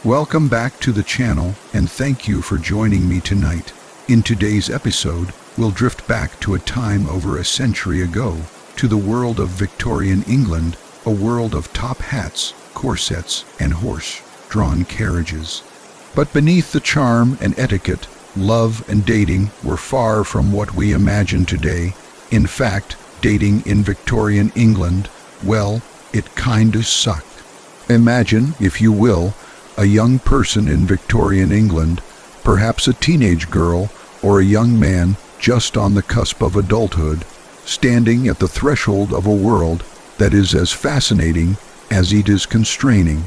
Welcome back to the channel, and thank you for joining me tonight. In today's episode, we'll drift back to a time over a century ago, to the world of Victorian England, a world of top hats, corsets, and horse-drawn carriages. But beneath the charm and etiquette, love and dating were far from what we imagine today. In fact, dating in Victorian England, well, it kinda sucked. Imagine, if you will, a young person in Victorian England, perhaps a teenage girl or a young man just on the cusp of adulthood, standing at the threshold of a world that is as fascinating as it is constraining.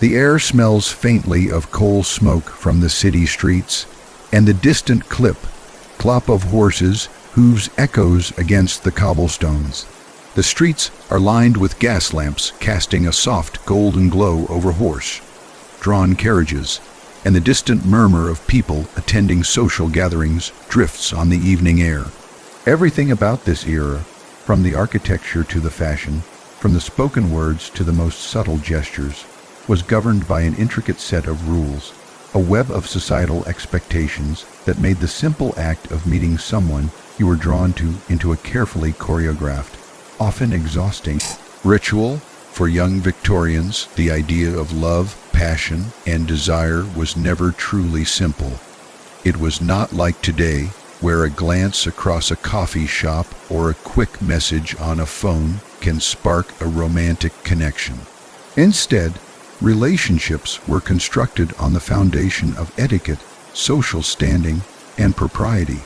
The air smells faintly of coal smoke from the city streets, and the distant clop of horses' hooves echoes against the cobblestones. The streets are lined with gas lamps casting a soft golden glow over horse-drawn carriages, and the distant murmur of people attending social gatherings drifts on the evening air. Everything about this era, from the architecture to the fashion, from the spoken words to the most subtle gestures, was governed by an intricate set of rules, a web of societal expectations that made the simple act of meeting someone you were drawn to into a carefully choreographed, often exhausting ritual. For young Victorians, the idea of love, passion, and desire was never truly simple. It was not like today, where a glance across a coffee shop or a quick message on a phone can spark a romantic connection. Instead, relationships were constructed on the foundation of etiquette, social standing, and propriety.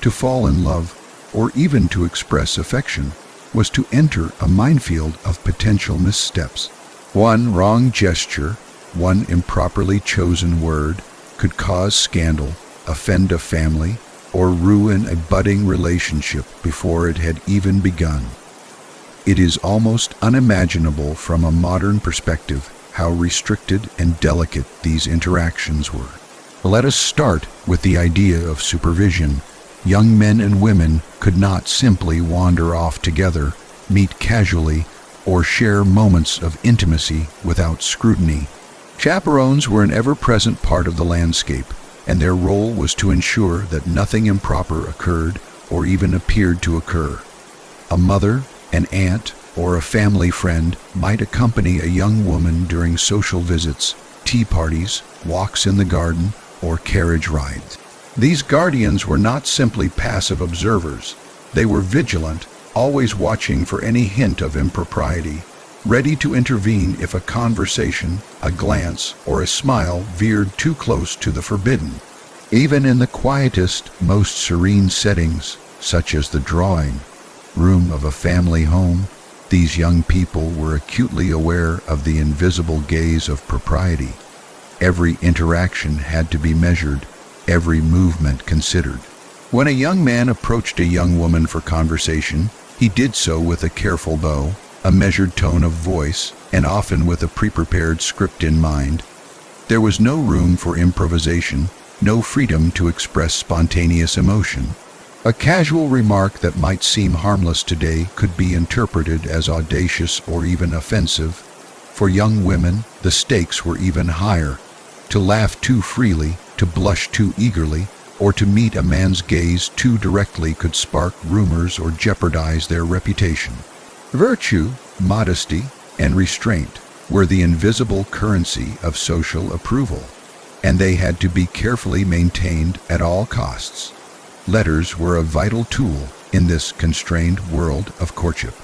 To fall in love, or even to express affection, was to enter a minefield of potential missteps. One wrong gesture, one improperly chosen word, could cause scandal, offend a family, or ruin a budding relationship before it had even begun. It is almost unimaginable from a modern perspective how restricted and delicate these interactions were. Let us start with the idea of supervision. Young men and women could not simply wander off together, meet casually, or share moments of intimacy without scrutiny. Chaperones were an ever-present part of the landscape, and their role was to ensure that nothing improper occurred or even appeared to occur. A mother, an aunt, or a family friend might accompany a young woman during social visits, tea parties, walks in the garden, or carriage rides. These guardians were not simply passive observers. They were vigilant, always watching for any hint of impropriety, ready to intervene if a conversation, a glance, or a smile veered too close to the forbidden. Even in the quietest, most serene settings, such as the drawing room of a family home, these young people were acutely aware of the invisible gaze of propriety. Every interaction had to be measured, every movement considered. When a young man approached a young woman for conversation, he did so with a careful bow, a measured tone of voice, and often with a pre-prepared script in mind. There was no room for improvisation, no freedom to express spontaneous emotion. A casual remark that might seem harmless today could be interpreted as audacious or even offensive. For young women, the stakes were even higher. To laugh too freely, to blush too eagerly, or to meet a man's gaze too directly could spark rumors or jeopardize their reputation. Virtue, modesty, and restraint were the invisible currency of social approval, and they had to be carefully maintained at all costs. Letters were a vital tool in this constrained world of courtship.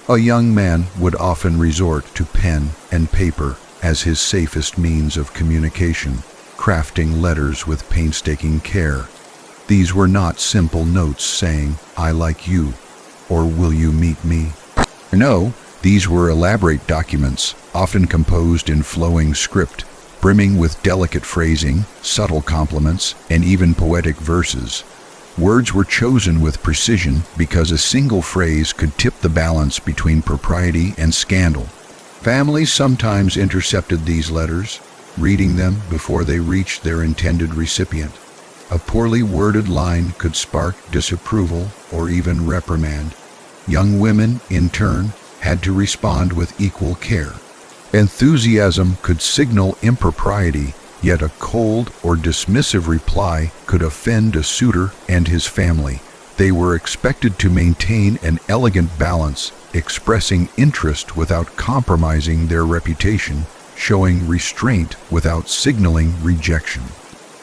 A young man would often resort to pen and paper as his safest means of communication, crafting letters with painstaking care. These were not simple notes saying, "I like you," or "Will you meet me?" No, these were elaborate documents, often composed in flowing script, brimming with delicate phrasing, subtle compliments, and even poetic verses. Words were chosen with precision because a single phrase could tip the balance between propriety and scandal. Families sometimes intercepted these letters, reading them before they reached their intended recipient. A poorly worded line could spark disapproval or even reprimand. Young women, in turn, had to respond with equal care. Enthusiasm could signal impropriety, yet a cold or dismissive reply could offend a suitor and his family. They were expected to maintain an elegant balance, expressing interest without compromising their reputation, showing restraint without signaling rejection.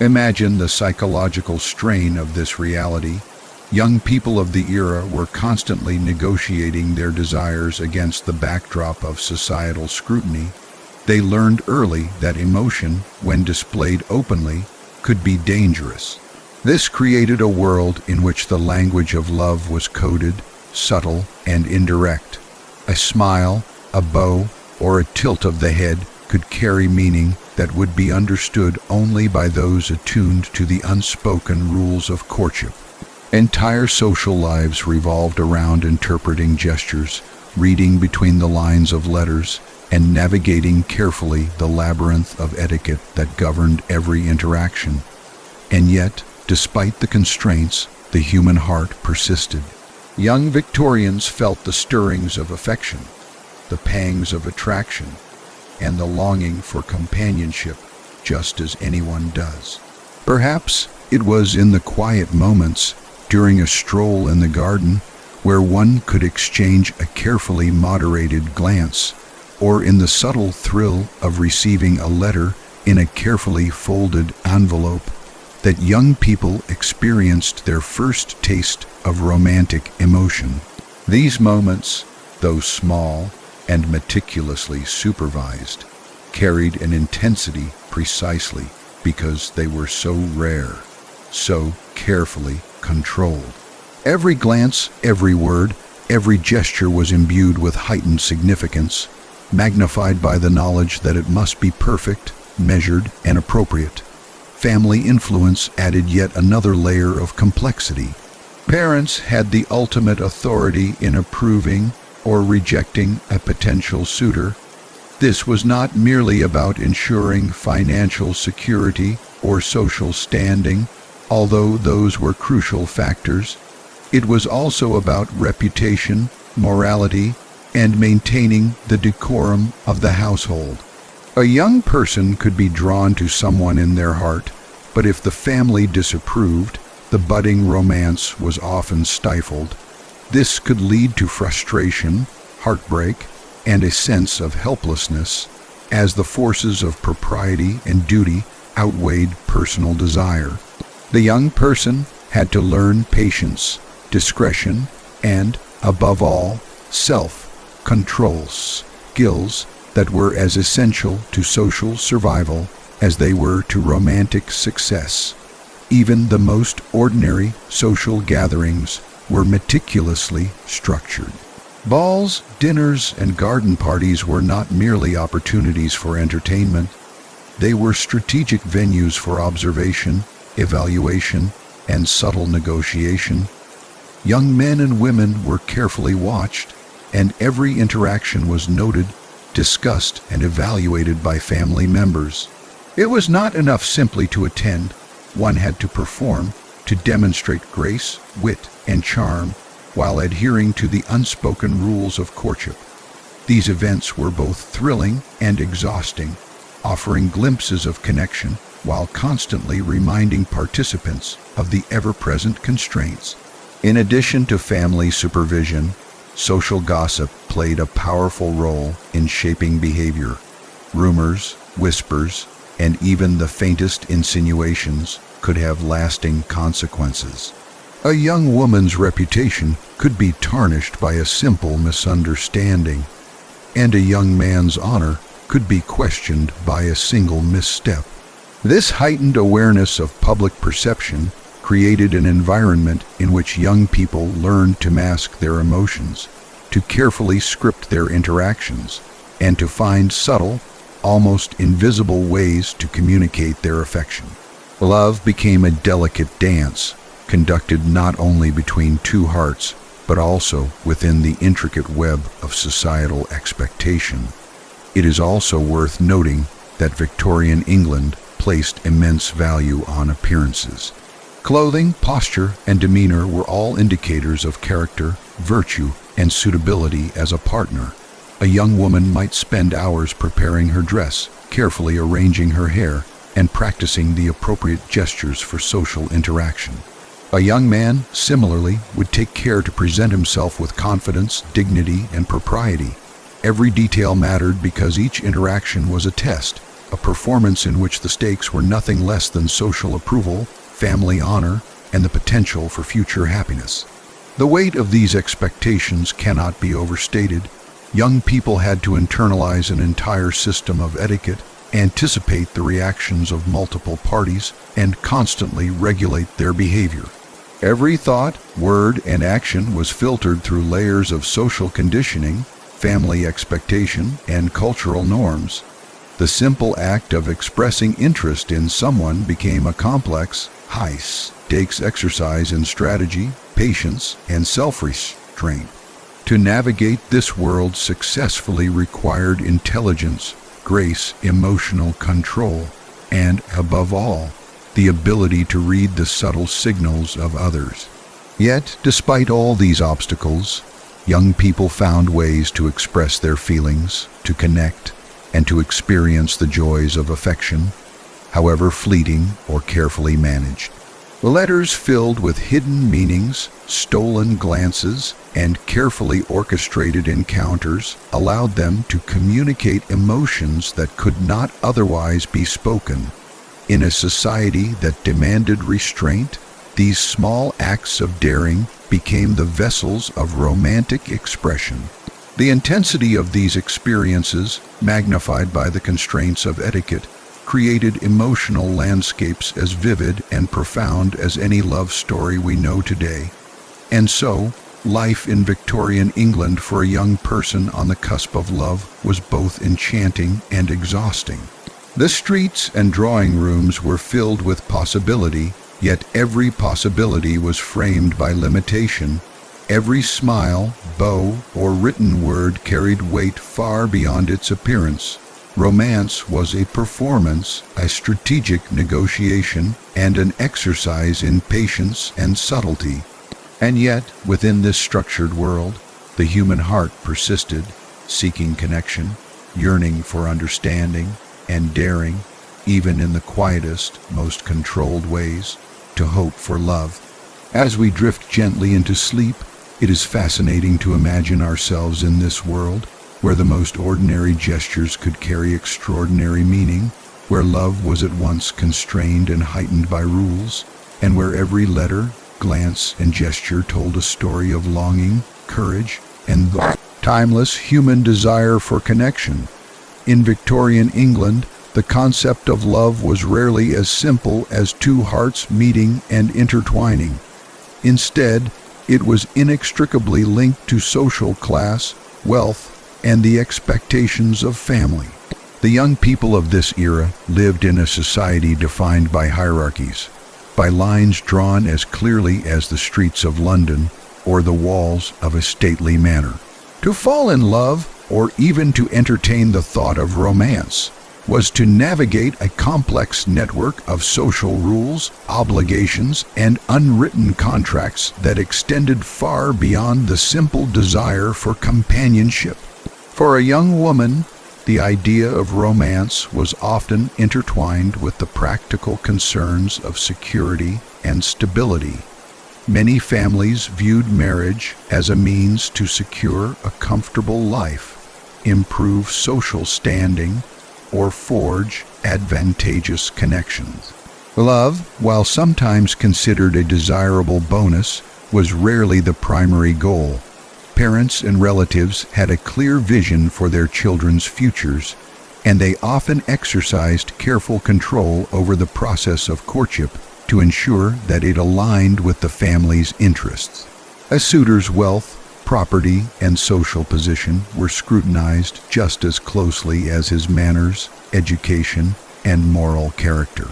Imagine the psychological strain of this reality. Young people of the era were constantly negotiating their desires against the backdrop of societal scrutiny. They learned early that emotion, when displayed openly, could be dangerous. This created a world in which the language of love was coded, subtle, and indirect. A smile, a bow, or a tilt of the head could carry meaning that would be understood only by those attuned to the unspoken rules of courtship. Entire social lives revolved around interpreting gestures, reading between the lines of letters, and navigating carefully the labyrinth of etiquette that governed every interaction. And yet, despite the constraints, the human heart persisted. Young Victorians felt the stirrings of affection, the pangs of attraction, and the longing for companionship, just as anyone does. Perhaps it was in the quiet moments, during a stroll in the garden, where one could exchange a carefully moderated glance, or in the subtle thrill of receiving a letter in a carefully folded envelope, that young people experienced their first taste of romantic emotion. These moments, though small and meticulously supervised, carried an intensity precisely because they were so rare, so carefully controlled. Every glance, every word, every gesture was imbued with heightened significance, magnified by the knowledge that it must be perfect, measured, and appropriate. Family influence added yet another layer of complexity. Parents had the ultimate authority in approving or rejecting a potential suitor. This was not merely about ensuring financial security or social standing, although those were crucial factors. It was also about reputation, morality, and maintaining the decorum of the household. A young person could be drawn to someone in their heart, but if the family disapproved, the budding romance was often stifled. This could lead to frustration, heartbreak, and a sense of helplessness, as the forces of propriety and duty outweighed personal desire. The young person had to learn patience, discretion, and, above all, self-control skills that were as essential to social survival as they were to romantic success. Even the most ordinary social gatherings were meticulously structured. Balls, dinners, and garden parties were not merely opportunities for entertainment. They were strategic venues for observation, evaluation, and subtle negotiation. Young men and women were carefully watched, and every interaction was noted, discussed, and evaluated by family members. It was not enough simply to attend. One had to perform, to demonstrate grace, wit, and charm, while adhering to the unspoken rules of courtship. These events were both thrilling and exhausting, offering glimpses of connection while constantly reminding participants of the ever-present constraints. In addition to family supervision, social gossip played a powerful role in shaping behavior. Rumors, whispers, and even the faintest insinuations could have lasting consequences. A young woman's reputation could be tarnished by a simple misunderstanding, and a young man's honor could be questioned by a single misstep. This heightened awareness of public perception created an environment in which young people learned to mask their emotions, to carefully script their interactions, and to find subtle, almost invisible ways to communicate their affection. Love became a delicate dance, conducted not only between two hearts, but also within the intricate web of societal expectation. It is also worth noting that Victorian England placed immense value on appearances. Clothing, posture, and demeanor were all indicators of character, virtue, and suitability as a partner. A young woman might spend hours preparing her dress, carefully arranging her hair, and practicing the appropriate gestures for social interaction. A young man, similarly, would take care to present himself with confidence, dignity, and propriety. Every detail mattered because each interaction was a test, a performance in which the stakes were nothing less than social approval, family honor, and the potential for future happiness. The weight of these expectations cannot be overstated. Young people had to internalize an entire system of etiquette, anticipate the reactions of multiple parties, and constantly regulate their behavior. Every thought, word, and action was filtered through layers of social conditioning, family expectation, and cultural norms. The simple act of expressing interest in someone became a complex, high-stakes exercise in strategy, patience, and self-restraint. To navigate this world successfully required intelligence, grace, emotional control, and, above all, the ability to read the subtle signals of others. Yet, despite all these obstacles, young people found ways to express their feelings, to connect, and to experience the joys of affection, however fleeting or carefully managed. Letters filled with hidden meanings, stolen glances, and carefully orchestrated encounters allowed them to communicate emotions that could not otherwise be spoken. In a society that demanded restraint, these small acts of daring became the vessels of romantic expression. The intensity of these experiences, magnified by the constraints of etiquette, created emotional landscapes as vivid and profound as any love story we know today. And so, life in Victorian England for a young person on the cusp of love was both enchanting and exhausting. The streets and drawing rooms were filled with possibility, yet every possibility was framed by limitation. Every smile, bow, or written word carried weight far beyond its appearance. Romance was a performance, a strategic negotiation, and an exercise in patience and subtlety. And yet, within this structured world, the human heart persisted, seeking connection, yearning for understanding, and daring, even in the quietest, most controlled ways, to hope for love. As we drift gently into sleep, it is fascinating to imagine ourselves in this world, where the most ordinary gestures could carry extraordinary meaning, where love was at once constrained and heightened by rules, and where every letter, glance, and gesture told a story of longing, courage, and the timeless human desire for connection. In Victorian England, the concept of love was rarely as simple as two hearts meeting and intertwining. Instead, it was inextricably linked to social class, wealth, and the expectations of family. The young people of this era lived in a society defined by hierarchies, by lines drawn as clearly as the streets of London or the walls of a stately manor. To fall in love, or even to entertain the thought of romance, was to navigate a complex network of social rules, obligations, and unwritten contracts that extended far beyond the simple desire for companionship. For a young woman, the idea of romance was often intertwined with the practical concerns of security and stability. Many families viewed marriage as a means to secure a comfortable life, improve social standing, or forge advantageous connections. Love, while sometimes considered a desirable bonus, was rarely the primary goal. Parents and relatives had a clear vision for their children's futures, and they often exercised careful control over the process of courtship to ensure that it aligned with the family's interests. A suitor's wealth, property, and social position were scrutinized just as closely as his manners, education, and moral character.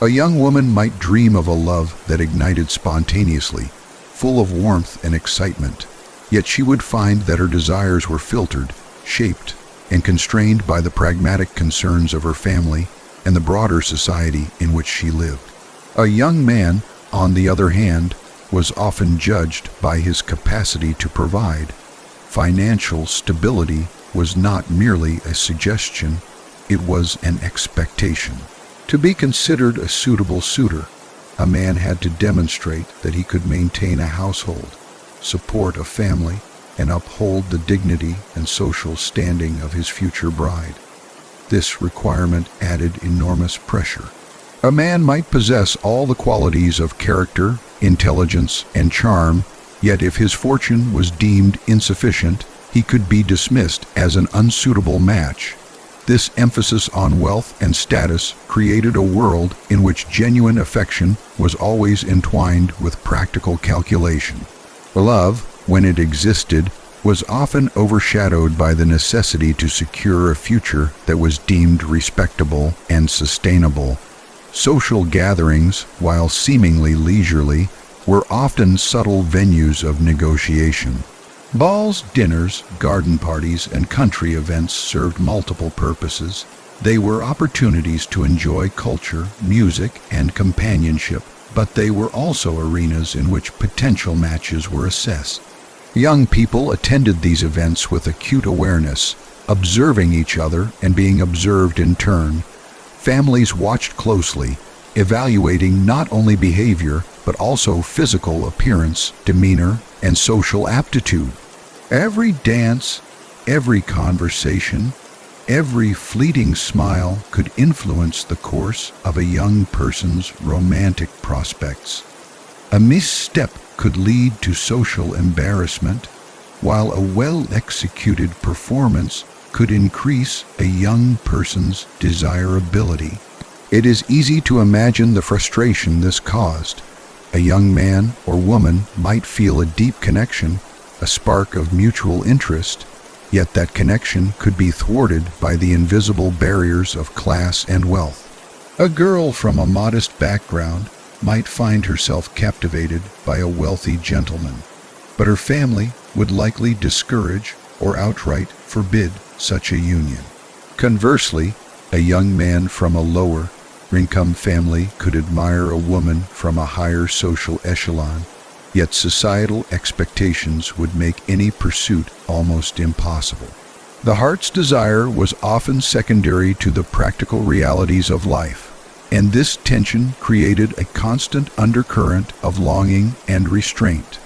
A young woman might dream of a love that ignited spontaneously, full of warmth and excitement, yet she would find that her desires were filtered, shaped, and constrained by the pragmatic concerns of her family and the broader society in which she lived. A young man, on the other hand, was often judged by his capacity to provide. Financial stability was not merely a suggestion, it was an expectation. To be considered a suitable suitor, a man had to demonstrate that he could maintain a household, support a family, and uphold the dignity and social standing of his future bride. This requirement added enormous pressure. A man might possess all the qualities of character, intelligence, and charm, yet if his fortune was deemed insufficient, he could be dismissed as an unsuitable match. This emphasis on wealth and status created a world in which genuine affection was always entwined with practical calculation. Love, when it existed, was often overshadowed by the necessity to secure a future that was deemed respectable and sustainable. Social gatherings, while seemingly leisurely, were often subtle venues of negotiation. Balls, dinners, garden parties, and country events served multiple purposes. They were opportunities to enjoy culture, music, and companionship, but they were also arenas in which potential matches were assessed. Young people attended these events with acute awareness, observing each other and being observed in turn. Families watched closely, evaluating not only behavior, but also physical appearance, demeanor, and social aptitude. Every dance, every conversation, every fleeting smile could influence the course of a young person's romantic prospects. A misstep could lead to social embarrassment, while a well-executed performance could increase a young person's desirability. It is easy to imagine the frustration this caused. A young man or woman might feel a deep connection, a spark of mutual interest, yet that connection could be thwarted by the invisible barriers of class and wealth. A girl from a modest background might find herself captivated by a wealthy gentleman, but her family would likely discourage or outright forbid such a union. Conversely, a young man from a lower income family could admire a woman from a higher social echelon, yet societal expectations would make any pursuit almost impossible. The heart's desire was often secondary to the practical realities of life, and this tension created a constant undercurrent of longing and restraint.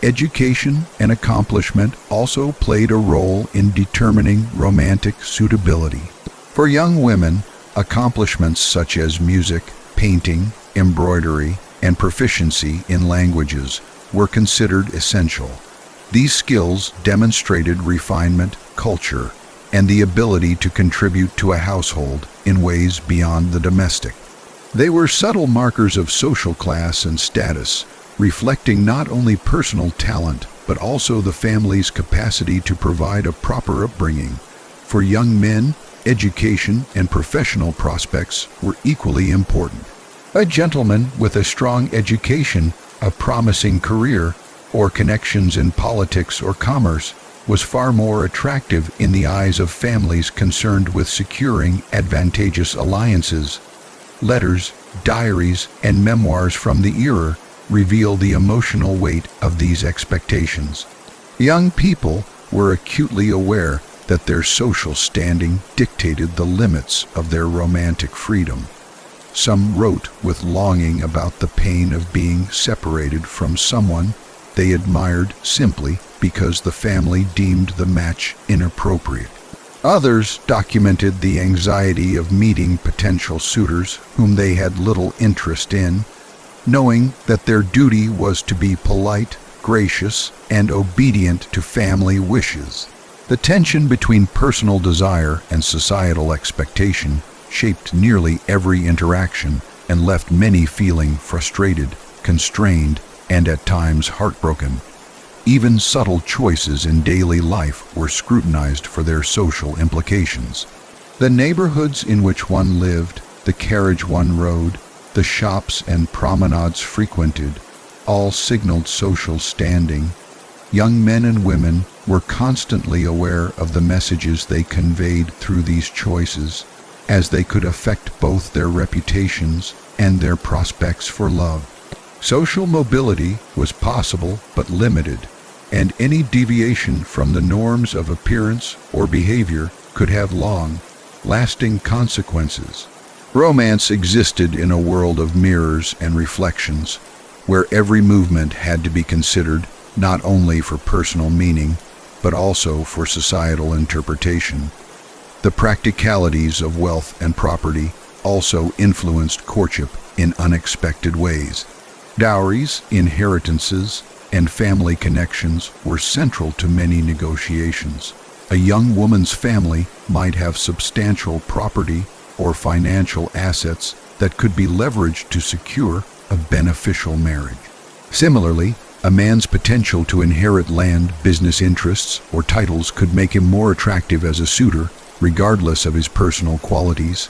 Education and accomplishment also played a role in determining romantic suitability. For young women, accomplishments such as music, painting, embroidery, and proficiency in languages were considered essential. These skills demonstrated refinement, culture, and the ability to contribute to a household in ways beyond the domestic. They were subtle markers of social class and status, reflecting not only personal talent, but also the family's capacity to provide a proper upbringing. For young men, education and professional prospects were equally important. A gentleman with a strong education, a promising career, or connections in politics or commerce was far more attractive in the eyes of families concerned with securing advantageous alliances. Letters, diaries, and memoirs from the era reveal the emotional weight of these expectations. Young people were acutely aware that their social standing dictated the limits of their romantic freedom. Some wrote with longing about the pain of being separated from someone they admired simply because the family deemed the match inappropriate. Others documented the anxiety of meeting potential suitors whom they had little interest in, knowing that their duty was to be polite, gracious, and obedient to family wishes. The tension between personal desire and societal expectation shaped nearly every interaction and left many feeling frustrated, constrained, and at times heartbroken. Even subtle choices in daily life were scrutinized for their social implications. The neighborhoods in which one lived, the carriage one rode, the shops and promenades frequented, all signaled social standing. Young men and women were constantly aware of the messages they conveyed through these choices, as they could affect both their reputations and their prospects for love. Social mobility was possible but limited. and any deviation from the norms of appearance or behavior could have long, lasting consequences. Romance existed in a world of mirrors and reflections, where every movement had to be considered not only for personal meaning, but also for societal interpretation. The practicalities of wealth and property also influenced courtship in unexpected ways. Dowries, inheritances, and family connections were central to many negotiations. A young woman's family might have substantial property or financial assets that could be leveraged to secure a beneficial marriage. Similarly, a man's potential to inherit land, business interests, or titles could make him more attractive as a suitor, regardless of his personal qualities.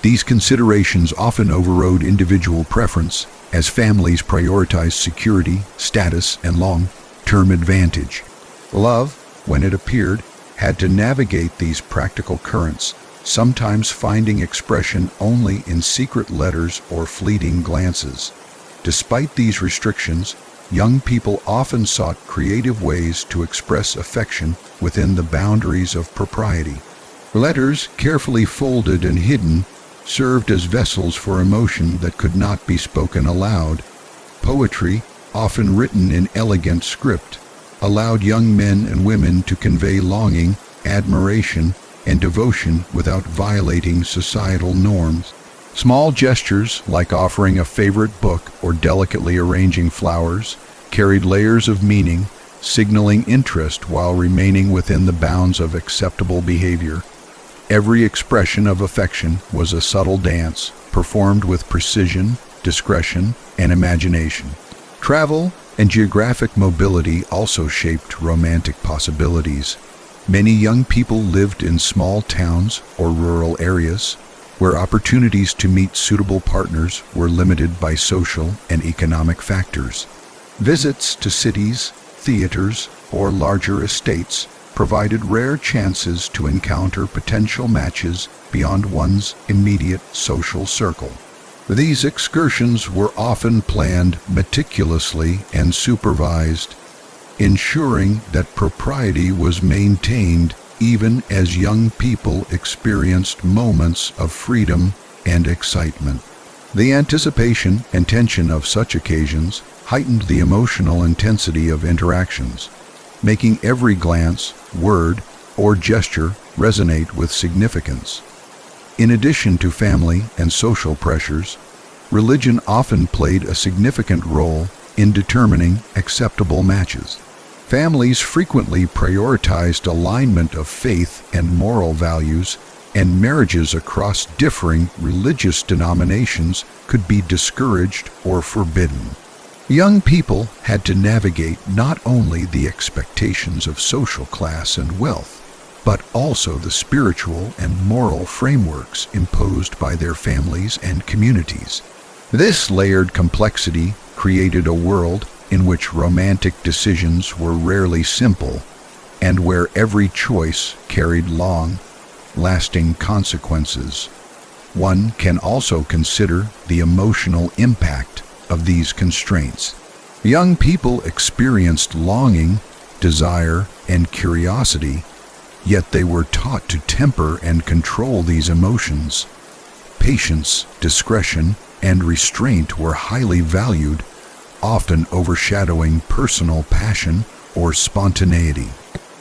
These considerations often overrode individual preference, as families prioritized security, status, and long-term advantage. Love, when it appeared, had to navigate these practical currents, sometimes finding expression only in secret letters or fleeting glances. Despite these restrictions, young people often sought creative ways to express affection within the boundaries of propriety. Letters, carefully folded and hidden, served as vessels for emotion that could not be spoken aloud. Poetry, often written in elegant script, allowed young men and women to convey longing, admiration, and devotion without violating societal norms. Small gestures, like offering a favorite book or delicately arranging flowers, carried layers of meaning, signaling interest while remaining within the bounds of acceptable behavior. Every expression of affection was a subtle dance, performed with precision, discretion, and imagination. Travel and geographic mobility also shaped romantic possibilities. Many young people lived in small towns or rural areas, where opportunities to meet suitable partners were limited by social and economic factors. Visits to cities, theaters, or larger estates provided rare chances to encounter potential matches beyond one's immediate social circle. These excursions were often planned meticulously and supervised, ensuring that propriety was maintained even as young people experienced moments of freedom and excitement. The anticipation and tension of such occasions heightened the emotional intensity of interactions, making every glance, word, or gesture resonate with significance. In addition to family and social pressures, religion often played a significant role in determining acceptable matches. Families frequently prioritized alignment of faith and moral values, and marriages across differing religious denominations could be discouraged or forbidden. Young people had to navigate not only the expectations of social class and wealth, but also the spiritual and moral frameworks imposed by their families and communities. This layered complexity created a world in which romantic decisions were rarely simple, and where every choice carried long, lasting consequences. One can also consider the emotional impact of these constraints. Young people experienced longing, desire, and curiosity, yet they were taught to temper and control these emotions. Patience, discretion, and restraint were highly valued, often overshadowing personal passion or spontaneity.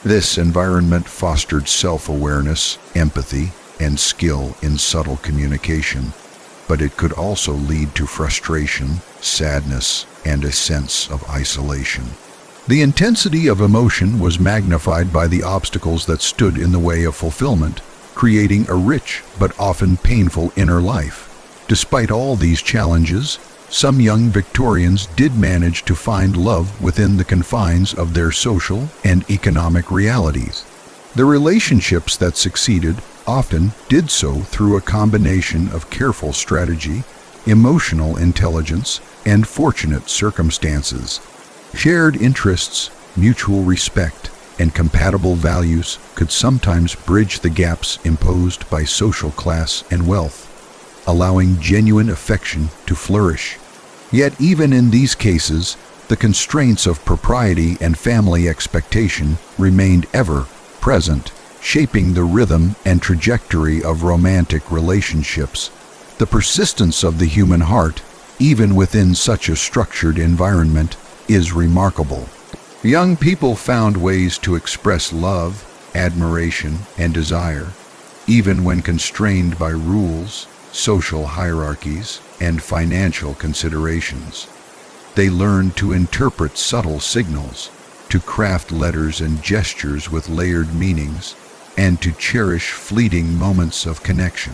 This environment fostered self-awareness, empathy, and skill in subtle communication, but it could also lead to frustration, sadness, and a sense of isolation. The intensity of emotion was magnified by the obstacles that stood in the way of fulfillment, creating a rich but often painful inner life. Despite all these challenges, some young Victorians did manage to find love within the confines of their social and economic realities. The relationships that succeeded often did so through a combination of careful strategy, emotional intelligence, and fortunate circumstances. Shared interests, mutual respect, and compatible values could sometimes bridge the gaps imposed by social class and wealth, allowing genuine affection to flourish. Yet even in these cases, The constraints of propriety and family expectation remained ever present, shaping the rhythm and trajectory of romantic relationships. The persistence of the human heart, even within such a structured environment, is remarkable. Young people found ways to express love, admiration, and desire, even when constrained by rules, social hierarchies, and financial considerations. They learned to interpret subtle signals, to craft letters and gestures with layered meanings, and to cherish fleeting moments of connection.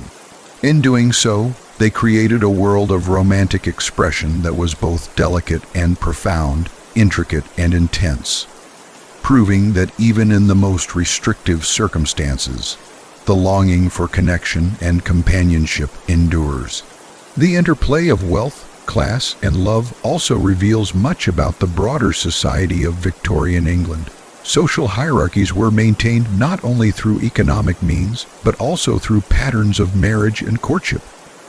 In doing so, they created a world of romantic expression that was both delicate and profound, intricate and intense, proving that even in the most restrictive circumstances, the longing for connection and companionship endures. The interplay of wealth, class, and love also reveals much about the broader society of Victorian England. Social hierarchies were maintained not only through economic means, but also through patterns of marriage and courtship.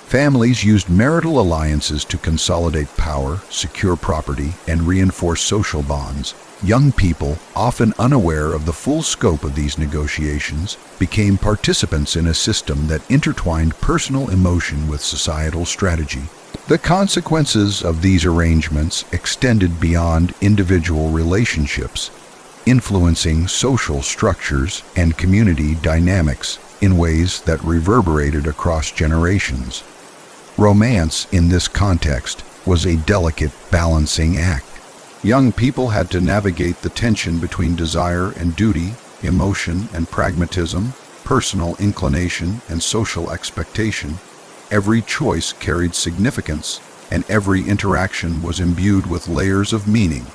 Families used marital alliances to consolidate power, secure property, and reinforce social bonds. Young people, often unaware of the full scope of these negotiations, became participants in a system that intertwined personal emotion with societal strategy. The consequences of these arrangements extended beyond individual relationships, influencing social structures and community dynamics in ways that reverberated across generations. Romance, in this context, was a delicate balancing act. Young people had to navigate the tension between desire and duty, emotion and pragmatism, personal inclination and social expectation. Every choice carried significance, and every interaction was imbued with layers of meaning.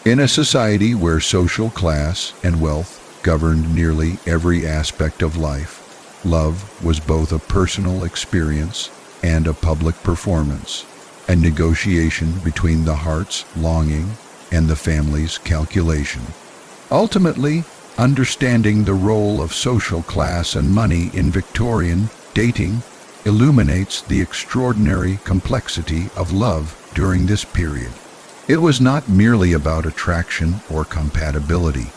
In a society where social class and wealth governed nearly every aspect of life, love was both a personal experience and a public performance, a negotiation between the heart's longing and the family's calculation. Ultimately, understanding the role of social class and money in Victorian dating illuminates the extraordinary complexity of love during this period. It was not merely about attraction or compatibility.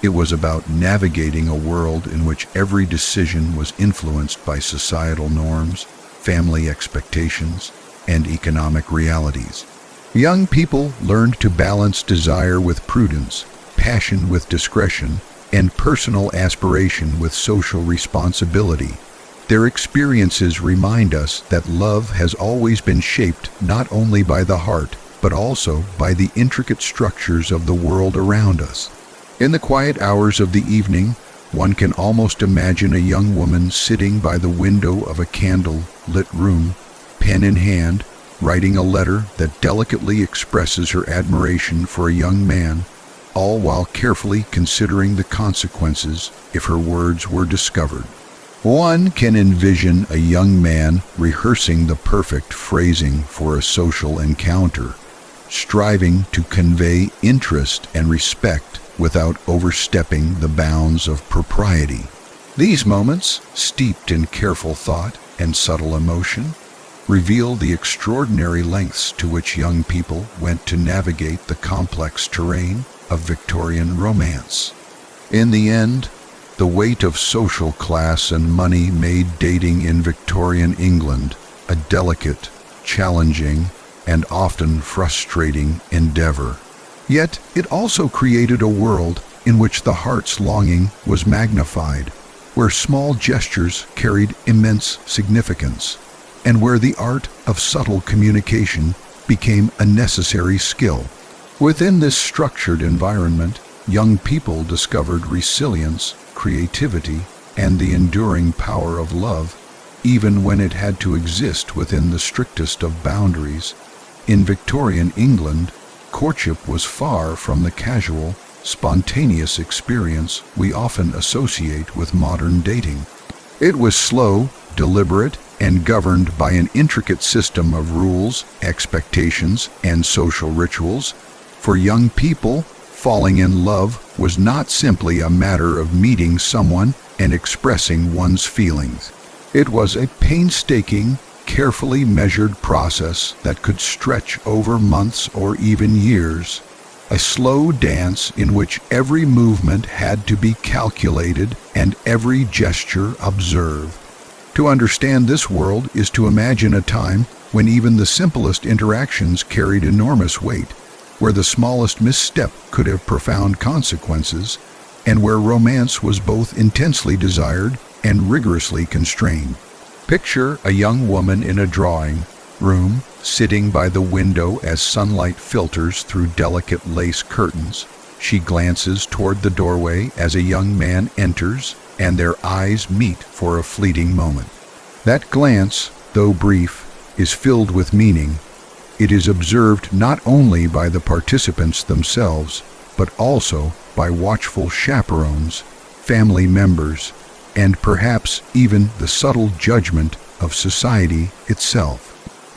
It was about navigating a world in which every decision was influenced by societal norms, family expectations, and economic realities. Young people learned to balance desire with prudence, passion with discretion, and personal aspiration with social responsibility. Their experiences remind us that love has always been shaped not only by the heart, but also by the intricate structures of the world around us. In the quiet hours of the evening, one can almost imagine a young woman sitting by the window of a candle-lit room, pen in hand, writing a letter that delicately expresses her admiration for a young man, all while carefully considering the consequences if her words were discovered. One can envision a young man rehearsing the perfect phrasing for a social encounter, striving to convey interest and respect without overstepping the bounds of propriety. These moments, steeped in careful thought and subtle emotion, reveal the extraordinary lengths to which young people went to navigate the complex terrain of Victorian romance. In the end, the weight of social class and money made dating in Victorian England a delicate, challenging, and often frustrating endeavor. Yet it also created a world in which the heart's longing was magnified, where small gestures carried immense significance, and where the art of subtle communication became a necessary skill. Within this structured environment, young people discovered resilience, creativity, and the enduring power of love, even when it had to exist within the strictest of boundaries. In Victorian England, courtship was far from the casual, spontaneous experience we often associate with modern dating. It was slow, deliberate, and governed by an intricate system of rules, expectations, and social rituals. For young people, falling in love was not simply a matter of meeting someone and expressing one's feelings. It was a painstaking, carefully measured process that could stretch over months or even years. A slow dance in which every movement had to be calculated and every gesture observed. To understand this world is to imagine a time when even the simplest interactions carried enormous weight, where the smallest misstep could have profound consequences, and where romance was both intensely desired and rigorously constrained. Picture a young woman in a drawing room, sitting by the window as sunlight filters through delicate lace curtains. She glances toward the doorway as a young man enters, and their eyes meet for a fleeting moment. That glance, though brief, is filled with meaning. It is observed not only by the participants themselves, but also by watchful chaperones, family members, and perhaps even the subtle judgment of society itself.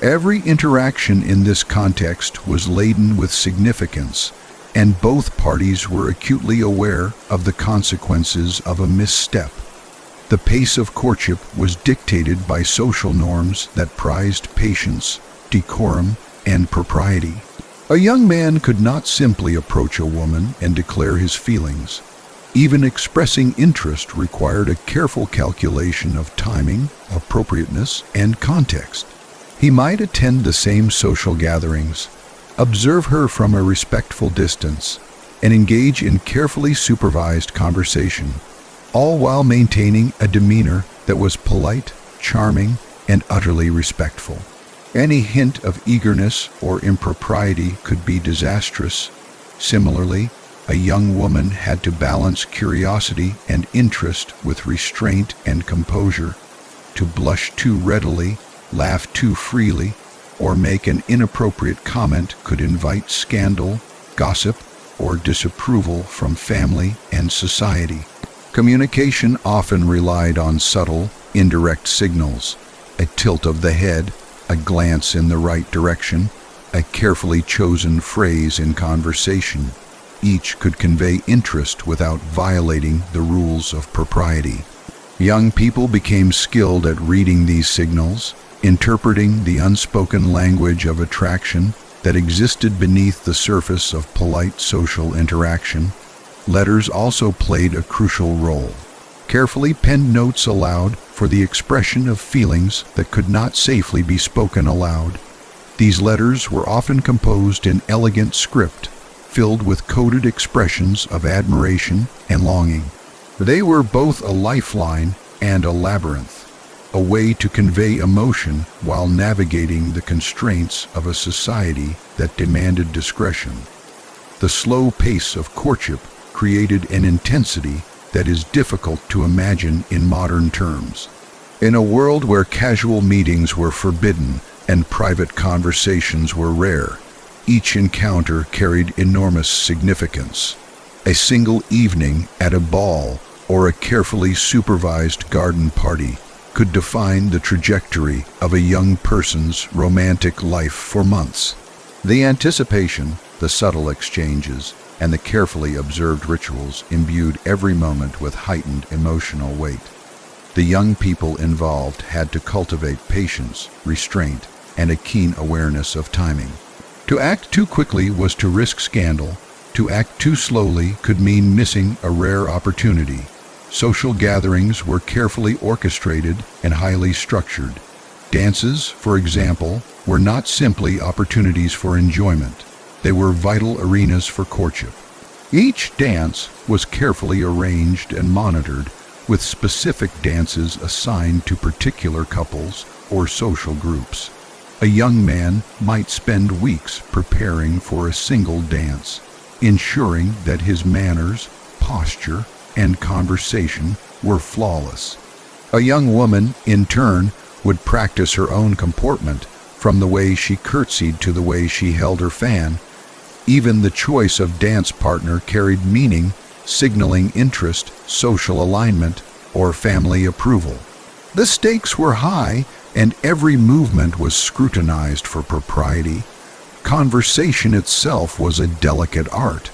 Every interaction in this context was laden with significance, and both parties were acutely aware of the consequences of a misstep. The pace of courtship was dictated by social norms that prized patience, decorum, and propriety. A young man could not simply approach a woman and declare his feelings. Even expressing interest required a careful calculation of timing, appropriateness, and context. He might attend the same social gatherings, observe her from a respectful distance, and engage in carefully supervised conversation, all while maintaining a demeanor that was polite, charming, and utterly respectful. Any hint of eagerness or impropriety could be disastrous. Similarly, a young woman had to balance curiosity and interest with restraint and composure. To blush too readily, laugh too freely, or make an inappropriate comment could invite scandal, gossip, or disapproval from family and society. Communication often relied on subtle, indirect signals. A tilt of the head, a glance in the right direction, a carefully chosen phrase in conversation. Each could convey interest without violating the rules of propriety. Young people became skilled at reading these signals, interpreting the unspoken language of attraction that existed beneath the surface of polite social interaction. Letters also played a crucial role. Carefully penned notes allowed for the expression of feelings that could not safely be spoken aloud. These letters were often composed in elegant script, filled with coded expressions of admiration and longing. They were both a lifeline and a labyrinth, a way to convey emotion while navigating the constraints of a society that demanded discretion. The slow pace of courtship created an intensity that is difficult to imagine in modern terms. In a world where casual meetings were forbidden and private conversations were rare, each encounter carried enormous significance. A single evening at a ball or a carefully supervised garden party could define the trajectory of a young person's romantic life for months. The anticipation, the subtle exchanges, and the carefully observed rituals imbued every moment with heightened emotional weight. The young people involved had to cultivate patience, restraint, and a keen awareness of timing. To act too quickly was to risk scandal. To act too slowly could mean missing a rare opportunity. Social gatherings were carefully orchestrated and highly structured. Dances, for example, were not simply opportunities for enjoyment. They were vital arenas for courtship. Each dance was carefully arranged and monitored, with specific dances assigned to particular couples or social groups. A young man might spend weeks preparing for a single dance, ensuring that his manners, posture, and conversation were flawless. A young woman, in turn, would practice her own comportment, from the way she curtsied to the way she held her fan. Even the choice of dance partner carried meaning, signaling interest, social alignment, or family approval. The stakes were high, and every movement was scrutinized for propriety. Conversation itself was a delicate art.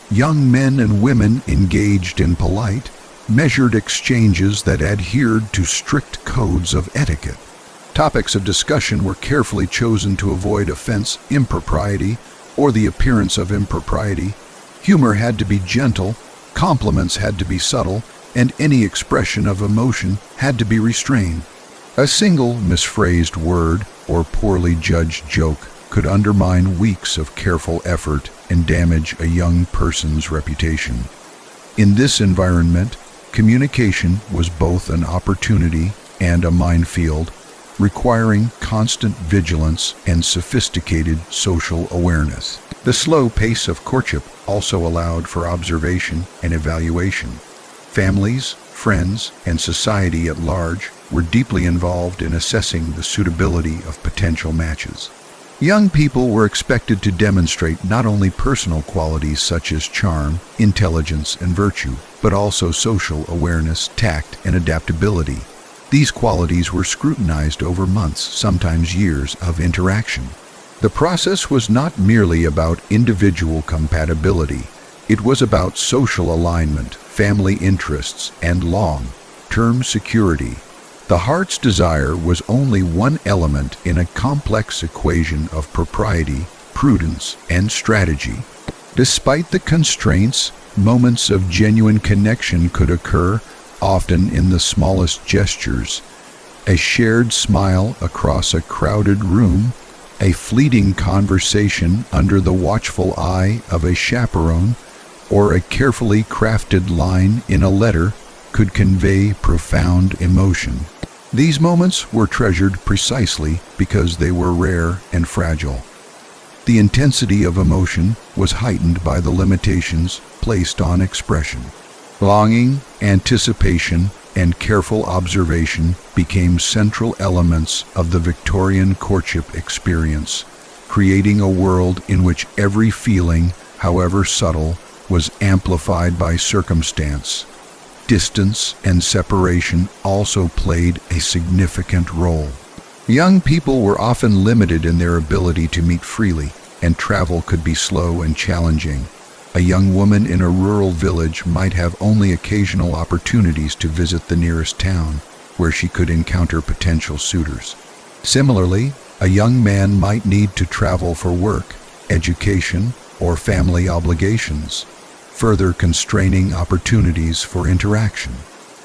Young men and women engaged in polite, measured exchanges that adhered to strict codes of etiquette. Topics of discussion were carefully chosen to avoid offense, impropriety, or the appearance of impropriety. Humor had to be gentle, compliments had to be subtle, and any expression of emotion had to be restrained. A single misphrased word or poorly judged joke could undermine weeks of careful effort and damage a young person's reputation. In this environment, communication was both an opportunity and a minefield, requiring constant vigilance and sophisticated social awareness. The slow pace of courtship also allowed for observation and evaluation. Families, friends, and society at large were deeply involved in assessing the suitability of potential matches. Young people were expected to demonstrate not only personal qualities such as charm, intelligence, and virtue, but also social awareness, tact, and adaptability. These qualities were scrutinized over months, sometimes years, of interaction. The process was not merely about individual compatibility. It was about social alignment, family interests, and long-term security. The heart's desire was only one element in a complex equation of propriety, prudence, and strategy. Despite the constraints, moments of genuine connection could occur, often in the smallest gestures. A shared smile across a crowded room, a fleeting conversation under the watchful eye of a chaperone, or a carefully crafted line in a letter could convey profound emotion. These moments were treasured precisely because they were rare and fragile. The intensity of emotion was heightened by the limitations placed on expression. Longing, anticipation, and careful observation became central elements of the Victorian courtship experience, creating a world in which every feeling, however subtle, was amplified by circumstance. Distance and separation also played a significant role. Young people were often limited in their ability to meet freely, and travel could be slow and challenging. A young woman in a rural village might have only occasional opportunities to visit the nearest town, where she could encounter potential suitors. Similarly, a young man might need to travel for work, education, or family obligations, further constraining opportunities for interaction.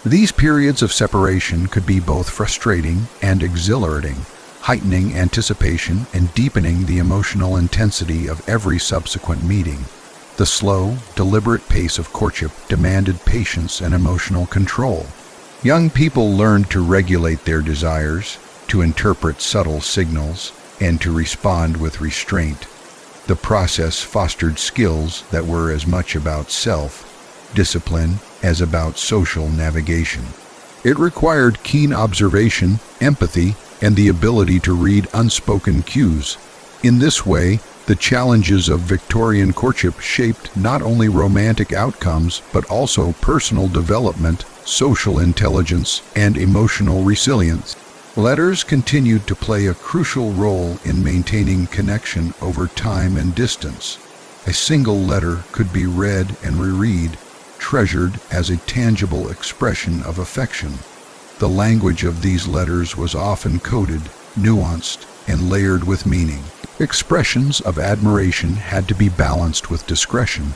These periods of separation could be both frustrating and exhilarating, heightening anticipation and deepening the emotional intensity of every subsequent meeting. The slow, deliberate pace of courtship demanded patience and emotional control. Young people learned to regulate their desires, to interpret subtle signals, and to respond with restraint. The process fostered skills that were as much about self-discipline as about social navigation. It required keen observation, empathy, and the ability to read unspoken cues. In this way, the challenges of Victorian courtship shaped not only romantic outcomes but also personal development, social intelligence, and emotional resilience. Letters continued to play a crucial role in maintaining connection over time and distance. A single letter could be read and reread, treasured as a tangible expression of affection. The language of these letters was often coded, nuanced, and layered with meaning. Expressions of admiration had to be balanced with discretion.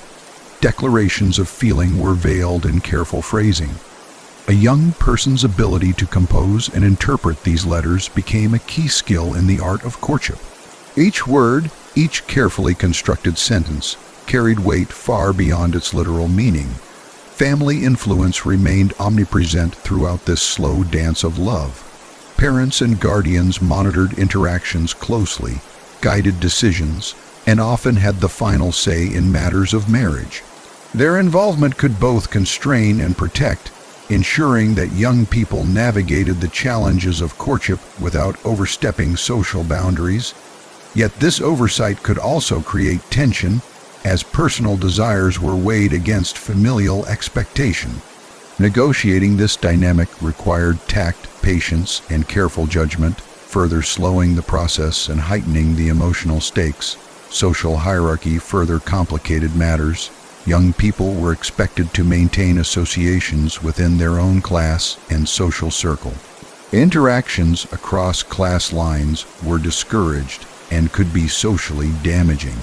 Declarations of feeling were veiled in careful phrasing. A young person's ability to compose and interpret these letters became a key skill in the art of courtship. Each word, each carefully constructed sentence, carried weight far beyond its literal meaning. Family influence remained omnipresent throughout this slow dance of love. Parents and guardians monitored interactions closely, guided decisions, and often had the final say in matters of marriage. Their involvement could both constrain and protect, ensuring that young people navigated the challenges of courtship without overstepping social boundaries. Yet this oversight could also create tension, as personal desires were weighed against familial expectation. Negotiating this dynamic required tact, patience, and careful judgment, further slowing the process and heightening the emotional stakes. Social hierarchy further complicated matters. Young people were expected to maintain associations within their own class and social circle. Interactions across class lines were discouraged and could be socially damaging.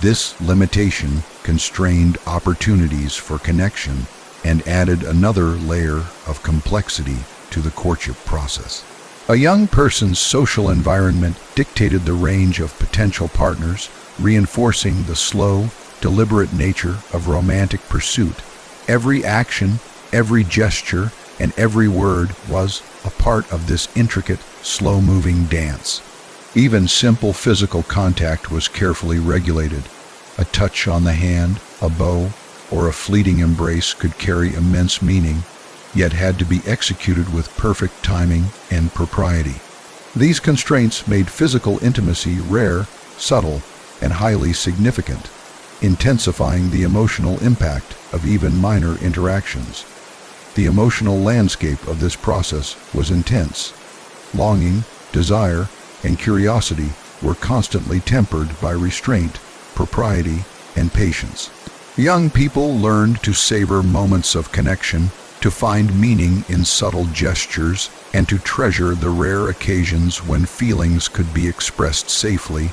This limitation constrained opportunities for connection and added another layer of complexity to the courtship process. A young person's social environment dictated the range of potential partners, reinforcing the slow, deliberate nature of romantic pursuit. Every action, every gesture, and every word was a part of this intricate, slow-moving dance. Even simple physical contact was carefully regulated. A touch on the hand, a bow, or a fleeting embrace could carry immense meaning, yet had to be executed with perfect timing and propriety. These constraints made physical intimacy rare, subtle, and highly significant, intensifying the emotional impact of even minor interactions. The emotional landscape of this process was intense. Longing, desire, and curiosity were constantly tempered by restraint, propriety, and patience. Young people learned to savor moments of connection, to find meaning in subtle gestures, and to treasure the rare occasions when feelings could be expressed safely.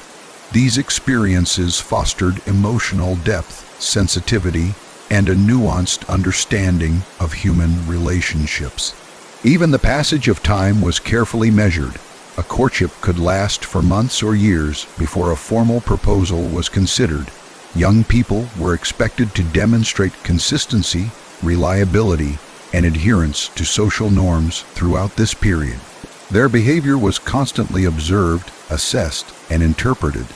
These experiences fostered emotional depth, sensitivity, and a nuanced understanding of human relationships. Even the passage of time was carefully measured. A courtship could last for months or years before a formal proposal was considered. Young people were expected to demonstrate consistency, reliability, and adherence to social norms throughout this period. Their behavior was constantly observed, assessed, and interpreted.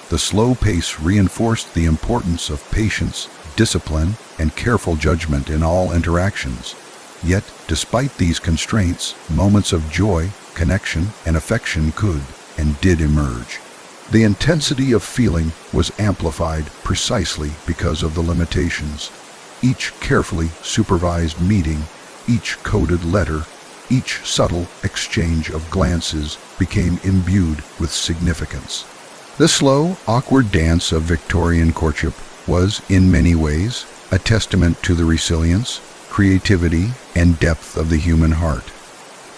The slow pace reinforced the importance of patience, discipline, and careful judgment in all interactions. Yet, despite these constraints, moments of joy, connection, and affection could and did emerge. The intensity of feeling was amplified precisely because of the limitations. Each carefully supervised meeting, each coded letter, each subtle exchange of glances became imbued with significance. The slow, awkward dance of Victorian courtship was, in many ways, a testament to the resilience, creativity, and depth of the human heart.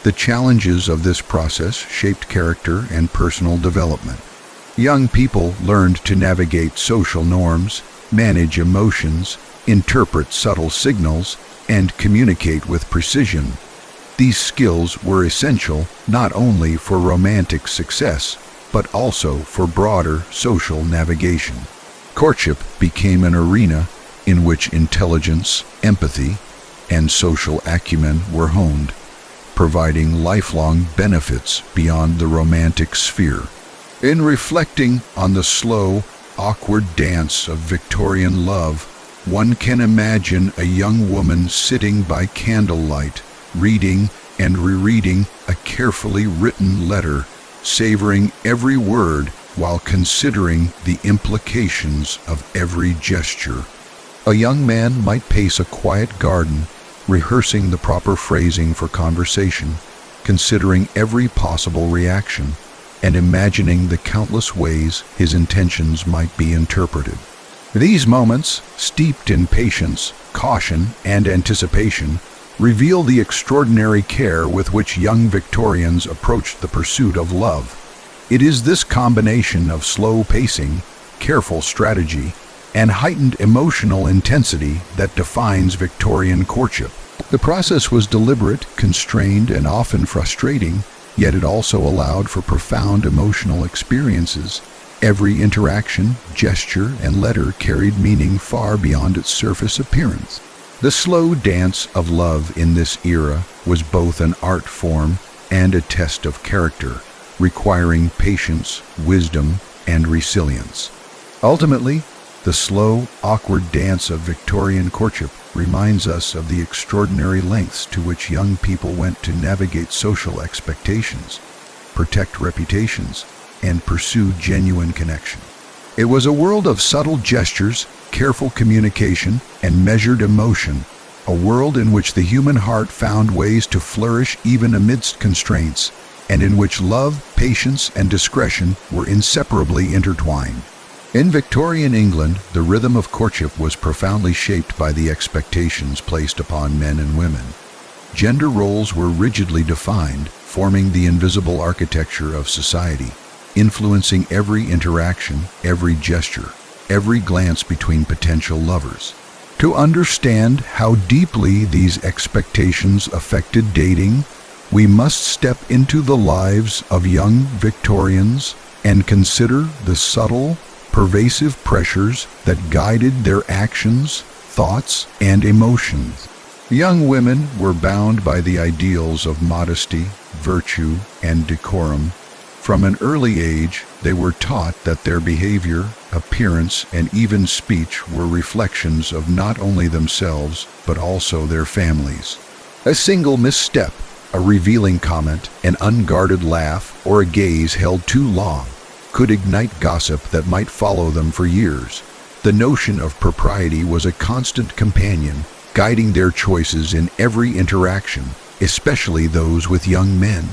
The challenges of this process shaped character and personal development. Young people learned to navigate social norms, manage emotions, interpret subtle signals, and communicate with precision. These skills were essential not only for romantic success, but also for broader social navigation. Courtship became an arena in which intelligence, empathy, and social acumen were honed, providing lifelong benefits beyond the romantic sphere. In reflecting on the slow, awkward dance of Victorian love, one can imagine a young woman sitting by candlelight, reading and rereading a carefully written letter, savoring every word while considering the implications of every gesture. A young man might pace a quiet garden, rehearsing the proper phrasing for conversation, considering every possible reaction, and imagining the countless ways his intentions might be interpreted. These moments, steeped in patience, caution, and anticipation, reveal the extraordinary care with which young Victorians approached the pursuit of love. It is this combination of slow pacing, careful strategy, and heightened emotional intensity that defines Victorian courtship. The process was deliberate, constrained, and often frustrating, yet it also allowed for profound emotional experiences. Every interaction, gesture, and letter carried meaning far beyond its surface appearance. The slow dance of love in this era was both an art form and a test of character, requiring patience, wisdom, and resilience. Ultimately, the slow, awkward dance of Victorian courtship reminds us of the extraordinary lengths to which young people went to navigate social expectations, protect reputations, and pursue genuine connection. It was a world of subtle gestures, careful communication, and measured emotion, a world in which the human heart found ways to flourish even amidst constraints, and in which love, patience, and discretion were inseparably intertwined. In Victorian England, the rhythm of courtship was profoundly shaped by the expectations placed upon men and women. Gender roles were rigidly defined, forming the invisible architecture of society, influencing every interaction, every gesture, every glance between potential lovers. To understand how deeply these expectations affected dating, we must step into the lives of young Victorians and consider the subtle, pervasive pressures that guided their actions, thoughts, and emotions. Young women were bound by the ideals of modesty, virtue, and decorum. From an early age, they were taught that their behavior, appearance, and even speech were reflections of not only themselves, but also their families. A single misstep, a revealing comment, an unguarded laugh, or a gaze held too long could ignite gossip that might follow them for years. The notion of propriety was a constant companion, guiding their choices in every interaction, especially those with young men.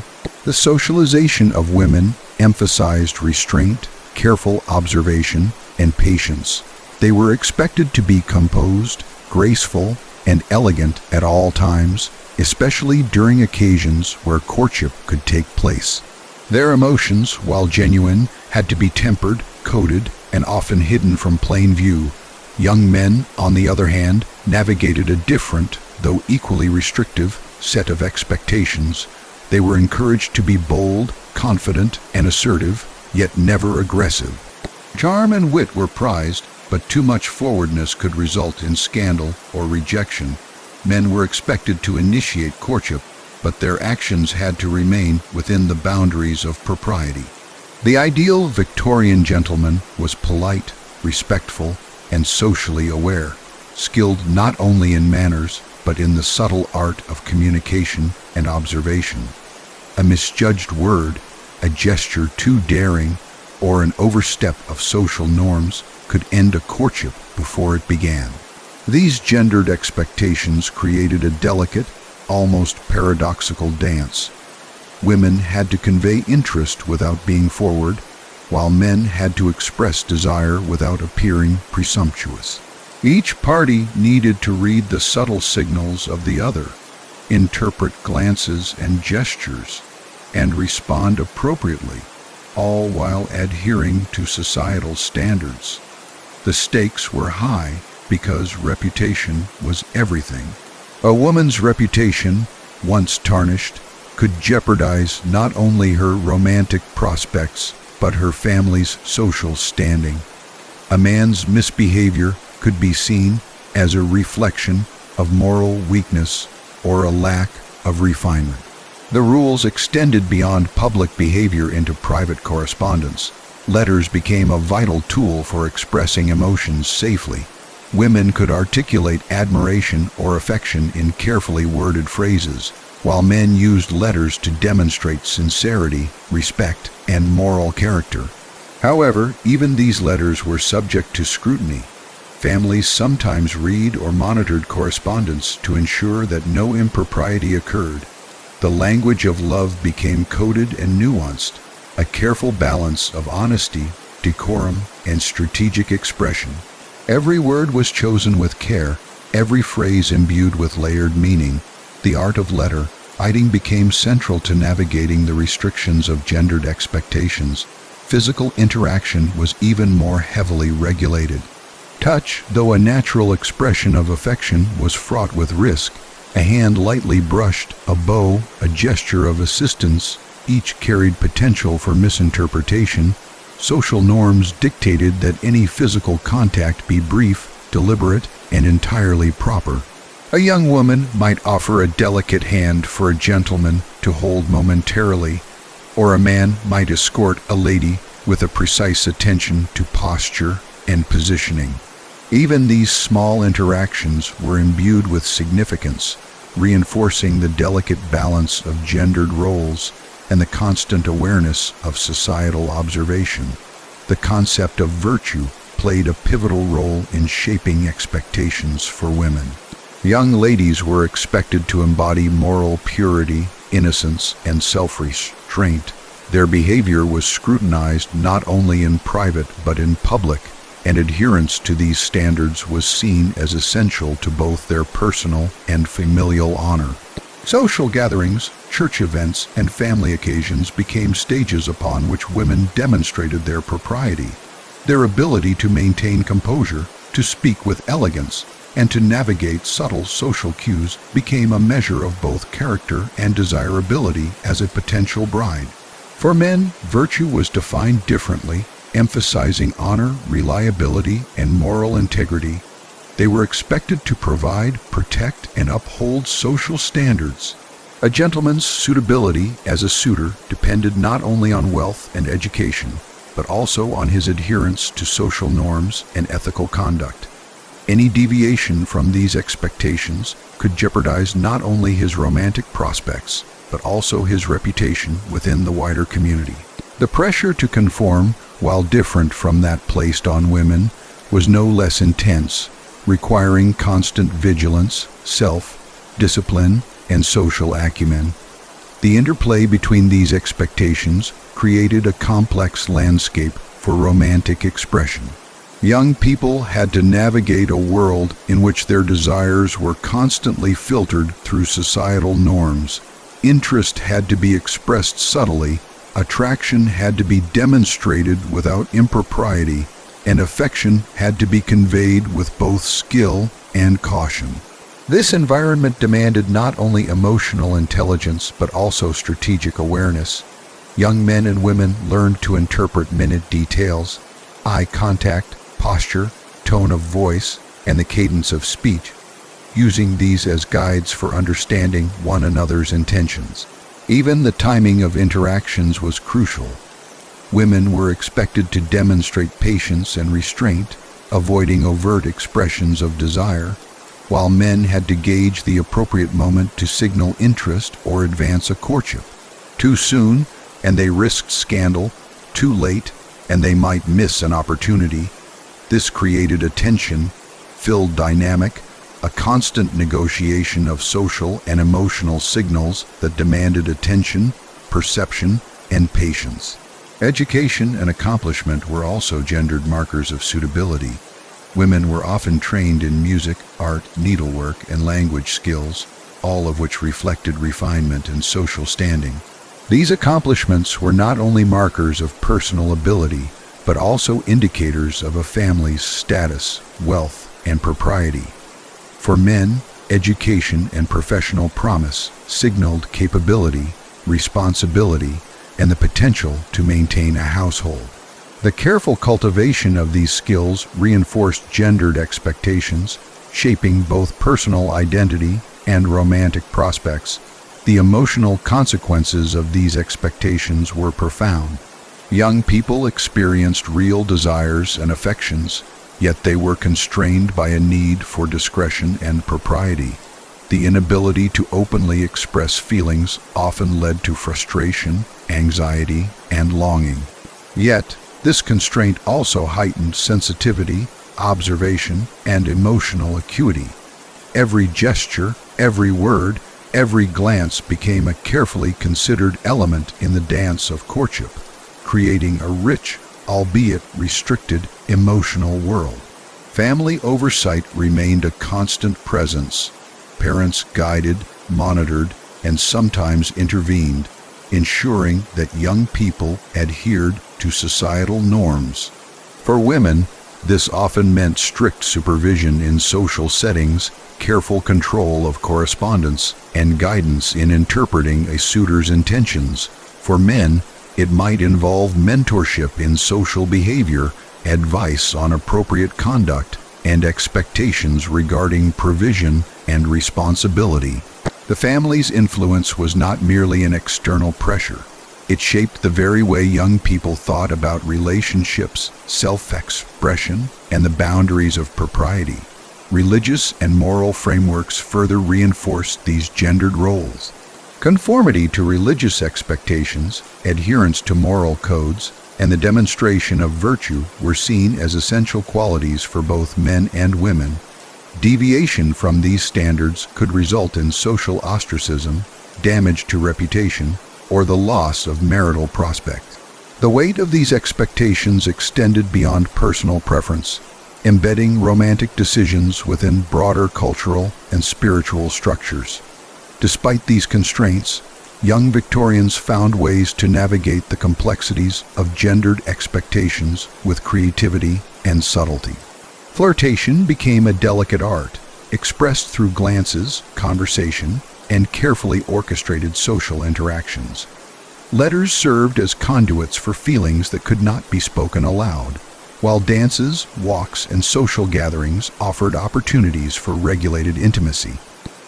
The socialization of women emphasized restraint, careful observation, and patience. They were expected to be composed, graceful, and elegant at all times, especially during occasions where courtship could take place. Their emotions, while genuine, had to be tempered, coded, and often hidden from plain view. Young men, on the other hand, navigated a different, though equally restrictive, set of expectations. They were encouraged to be bold, confident, and assertive, yet never aggressive. Charm and wit were prized, but too much forwardness could result in scandal or rejection. Men were expected to initiate courtship, but their actions had to remain within the boundaries of propriety. The ideal Victorian gentleman was polite, respectful, and socially aware, skilled not only in manners, but in the subtle art of communication and observation. A misjudged word, a gesture too daring, or an overstep of social norms could end a courtship before it began. These gendered expectations created a delicate, almost paradoxical dance. Women had to convey interest without being forward, while men had to express desire without appearing presumptuous. Each party needed to read the subtle signals of the other, interpret glances and gestures, and respond appropriately, all while adhering to societal standards. The stakes were high because reputation was everything. A woman's reputation, once tarnished, could jeopardize not only her romantic prospects, but her family's social standing. A man's misbehavior could be seen as a reflection of moral weakness or a lack of refinement. The rules extended beyond public behavior into private correspondence. Letters became a vital tool for expressing emotions safely. Women could articulate admiration or affection in carefully worded phrases, while men used letters to demonstrate sincerity, respect, and moral character. However, even these letters were subject to scrutiny. Families sometimes read or monitored correspondence to ensure that no impropriety occurred. The language of love became coded and nuanced, a careful balance of honesty, decorum, and strategic expression. Every word was chosen with care, every phrase imbued with layered meaning. The art of letter writing became central to navigating the restrictions of gendered expectations. Physical interaction was even more heavily regulated. Touch, though a natural expression of affection, was fraught with risk. A hand lightly brushed, a bow, a gesture of assistance, each carried potential for misinterpretation. Social norms dictated that any physical contact be brief, deliberate, and entirely proper. A young woman might offer a delicate hand for a gentleman to hold momentarily, or a man might escort a lady with a precise attention to posture and positioning. Even these small interactions were imbued with significance, reinforcing the delicate balance of gendered roles and the constant awareness of societal observation. The concept of virtue played a pivotal role in shaping expectations for women. Young ladies were expected to embody moral purity, innocence, and self-restraint. Their behavior was scrutinized not only in private but in public, and adherence to these standards was seen as essential to both their personal and familial honor. Social gatherings, church events, and family occasions became stages upon which women demonstrated their propriety. Their ability to maintain composure, to speak with elegance, and to navigate subtle social cues became a measure of both character and desirability as a potential bride. For men, virtue was defined differently, emphasizing honor, reliability, and moral integrity. They were expected to provide, protect, and uphold social standards. A gentleman's suitability as a suitor depended not only on wealth and education, but also on his adherence to social norms and ethical conduct. Any deviation from these expectations could jeopardize not only his romantic prospects, but also his reputation within the wider community. The pressure to conform, while different from that placed on women, was no less intense, requiring constant vigilance, self-discipline, and social acumen. The interplay between these expectations created a complex landscape for romantic expression. Young people had to navigate a world in which their desires were constantly filtered through societal norms. Interest had to be expressed subtly, attraction had to be demonstrated without impropriety, and affection had to be conveyed with both skill and caution. This environment demanded not only emotional intelligence but also strategic awareness. Young men and women learned to interpret minute details, eye contact, posture, tone of voice, and the cadence of speech, using these as guides for understanding one another's intentions. Even the timing of interactions was crucial. Women were expected to demonstrate patience and restraint, avoiding overt expressions of desire, while men had to gauge the appropriate moment to signal interest or advance a courtship. Too soon, and they risked scandal; too late, and they might miss an opportunity. This created a tension-filled dynamic, a constant negotiation of social and emotional signals that demanded attention, perception, and patience. Education and accomplishment were also gendered markers of suitability. Women were often trained in music, art, needlework, and language skills, all of which reflected refinement and social standing. These accomplishments were not only markers of personal ability, but also indicators of a family's status, wealth, and propriety. For men, education and professional promise signaled capability, responsibility, and the potential to maintain a household. The careful cultivation of these skills reinforced gendered expectations, shaping both personal identity and romantic prospects. The emotional consequences of these expectations were profound. Young people experienced real desires and affections, yet they were constrained by a need for discretion and propriety. The inability to openly express feelings often led to frustration, anxiety, and longing. Yet, this constraint also heightened sensitivity, observation, and emotional acuity. Every gesture, every word, every glance became a carefully considered element in the dance of courtship, creating a rich, albeit restricted, emotional world. Family oversight remained a constant presence. Parents guided, monitored, and sometimes intervened, ensuring that young people adhered to societal norms. For women, this often meant strict supervision in social settings, careful control of correspondence, and guidance in interpreting a suitor's intentions. For men, it might involve mentorship in social behavior, advice on appropriate conduct, and expectations regarding provision and responsibility. The family's influence was not merely an external pressure. It shaped the very way young people thought about relationships, self-expression, and the boundaries of propriety. Religious and moral frameworks further reinforced these gendered roles. Conformity to religious expectations, adherence to moral codes, and the demonstration of virtue were seen as essential qualities for both men and women. Deviation from these standards could result in social ostracism, damage to reputation, or the loss of marital prospects. The weight of these expectations extended beyond personal preference, embedding romantic decisions within broader cultural and spiritual structures. Despite these constraints, young Victorians found ways to navigate the complexities of gendered expectations with creativity and subtlety. Flirtation became a delicate art, expressed through glances, conversation, and carefully orchestrated social interactions. Letters served as conduits for feelings that could not be spoken aloud, while dances, walks, and social gatherings offered opportunities for regulated intimacy.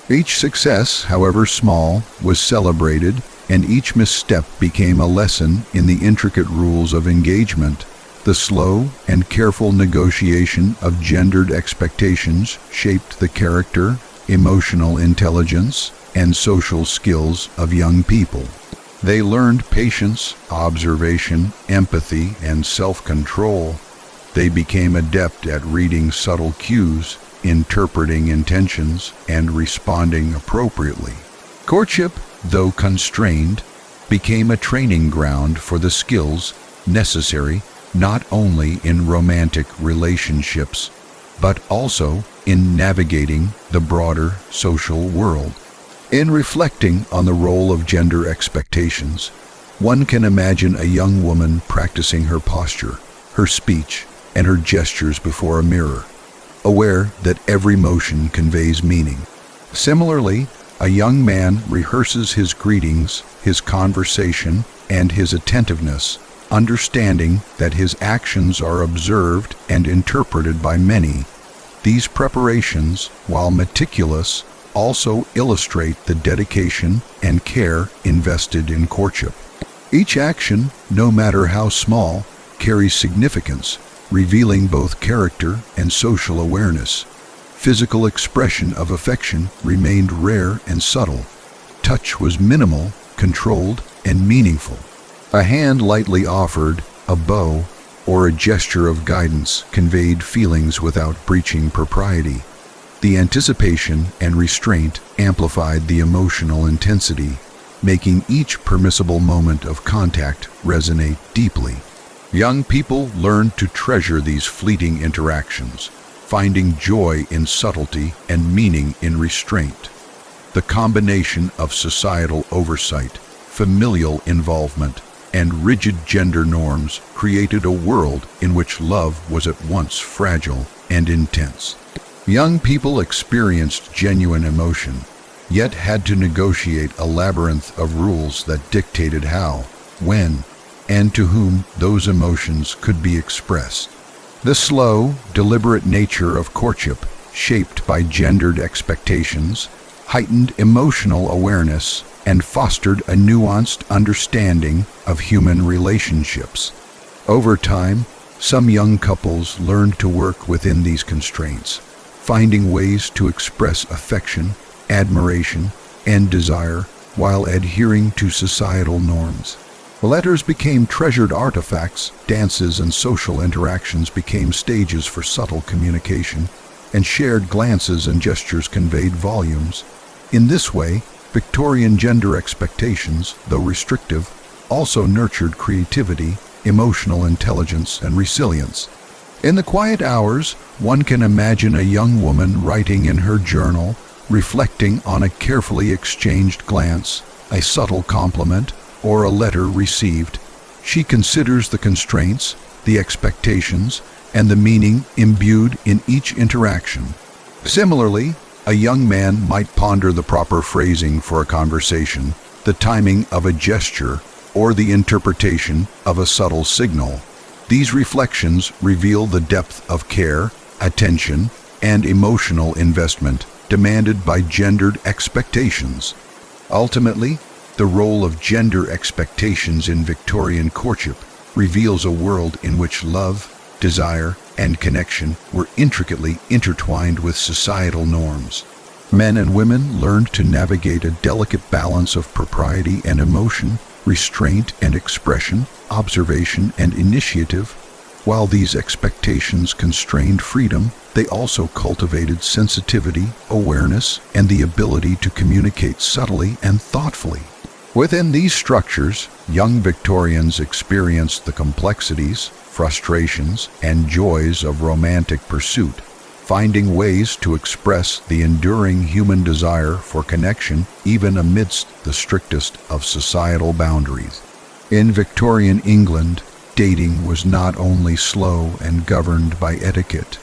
Each success, however small, was celebrated, and each misstep became a lesson in the intricate rules of engagement. The slow and careful negotiation of gendered expectations shaped the character, emotional intelligence, and social skills of young people. They learned patience, observation, empathy, and self-control. They became adept at reading subtle cues, interpreting intentions, and responding appropriately. Courtship, though constrained, became a training ground for the skills necessary not only in romantic relationships, but also in navigating the broader social world. In reflecting on the role of gender expectations, one can imagine a young woman practicing her posture, her speech, and her gestures before a mirror, aware that every motion conveys meaning. Similarly, a young man rehearses his greetings, his conversation, and his attentiveness, understanding that his actions are observed and interpreted by many. These preparations, while meticulous, also illustrate the dedication and care invested in courtship. Each action, no matter how small, carries significance, revealing both character and social awareness. Physical expression of affection remained rare and subtle. Touch was minimal, controlled, and meaningful. A hand lightly offered, a bow, or a gesture of guidance conveyed feelings without breaching propriety. The anticipation and restraint amplified the emotional intensity, making each permissible moment of contact resonate deeply. Young people learned to treasure these fleeting interactions, finding joy in subtlety and meaning in restraint. The combination of societal oversight, familial involvement, and rigid gender norms created a world in which love was at once fragile and intense. Young people experienced genuine emotion, yet had to negotiate a labyrinth of rules that dictated how, when, and to whom those emotions could be expressed. The slow, deliberate nature of courtship, shaped by gendered expectations, heightened emotional awareness, and fostered a nuanced understanding of human relationships. Over time, some young couples learned to work within these constraints, finding ways to express affection, admiration, and desire while adhering to societal norms. Letters became treasured artifacts, dances and social interactions became stages for subtle communication, and shared glances and gestures conveyed volumes. In this way, Victorian gender expectations, though restrictive, also nurtured creativity, emotional intelligence, and resilience. In the quiet hours, one can imagine a young woman writing in her journal, reflecting on a carefully exchanged glance, a subtle compliment, or a letter received. She considers the constraints, the expectations, and the meaning imbued in each interaction. Similarly, a young man might ponder the proper phrasing for a conversation, the timing of a gesture, or the interpretation of a subtle signal. These reflections reveal the depth of care, attention, and emotional investment demanded by gendered expectations. Ultimately, the role of gender expectations in Victorian courtship reveals a world in which love, desire, and connection were intricately intertwined with societal norms. Men and women learned to navigate a delicate balance of propriety and emotion, restraint and expression, observation and initiative. While these expectations constrained freedom, they also cultivated sensitivity, awareness, and the ability to communicate subtly and thoughtfully. Within these structures, young Victorians experienced the complexities, frustrations, and joys of romantic pursuit. finding ways to express the enduring human desire for connection even amidst the strictest of societal boundaries. In Victorian England, dating was not only slow and governed by etiquette,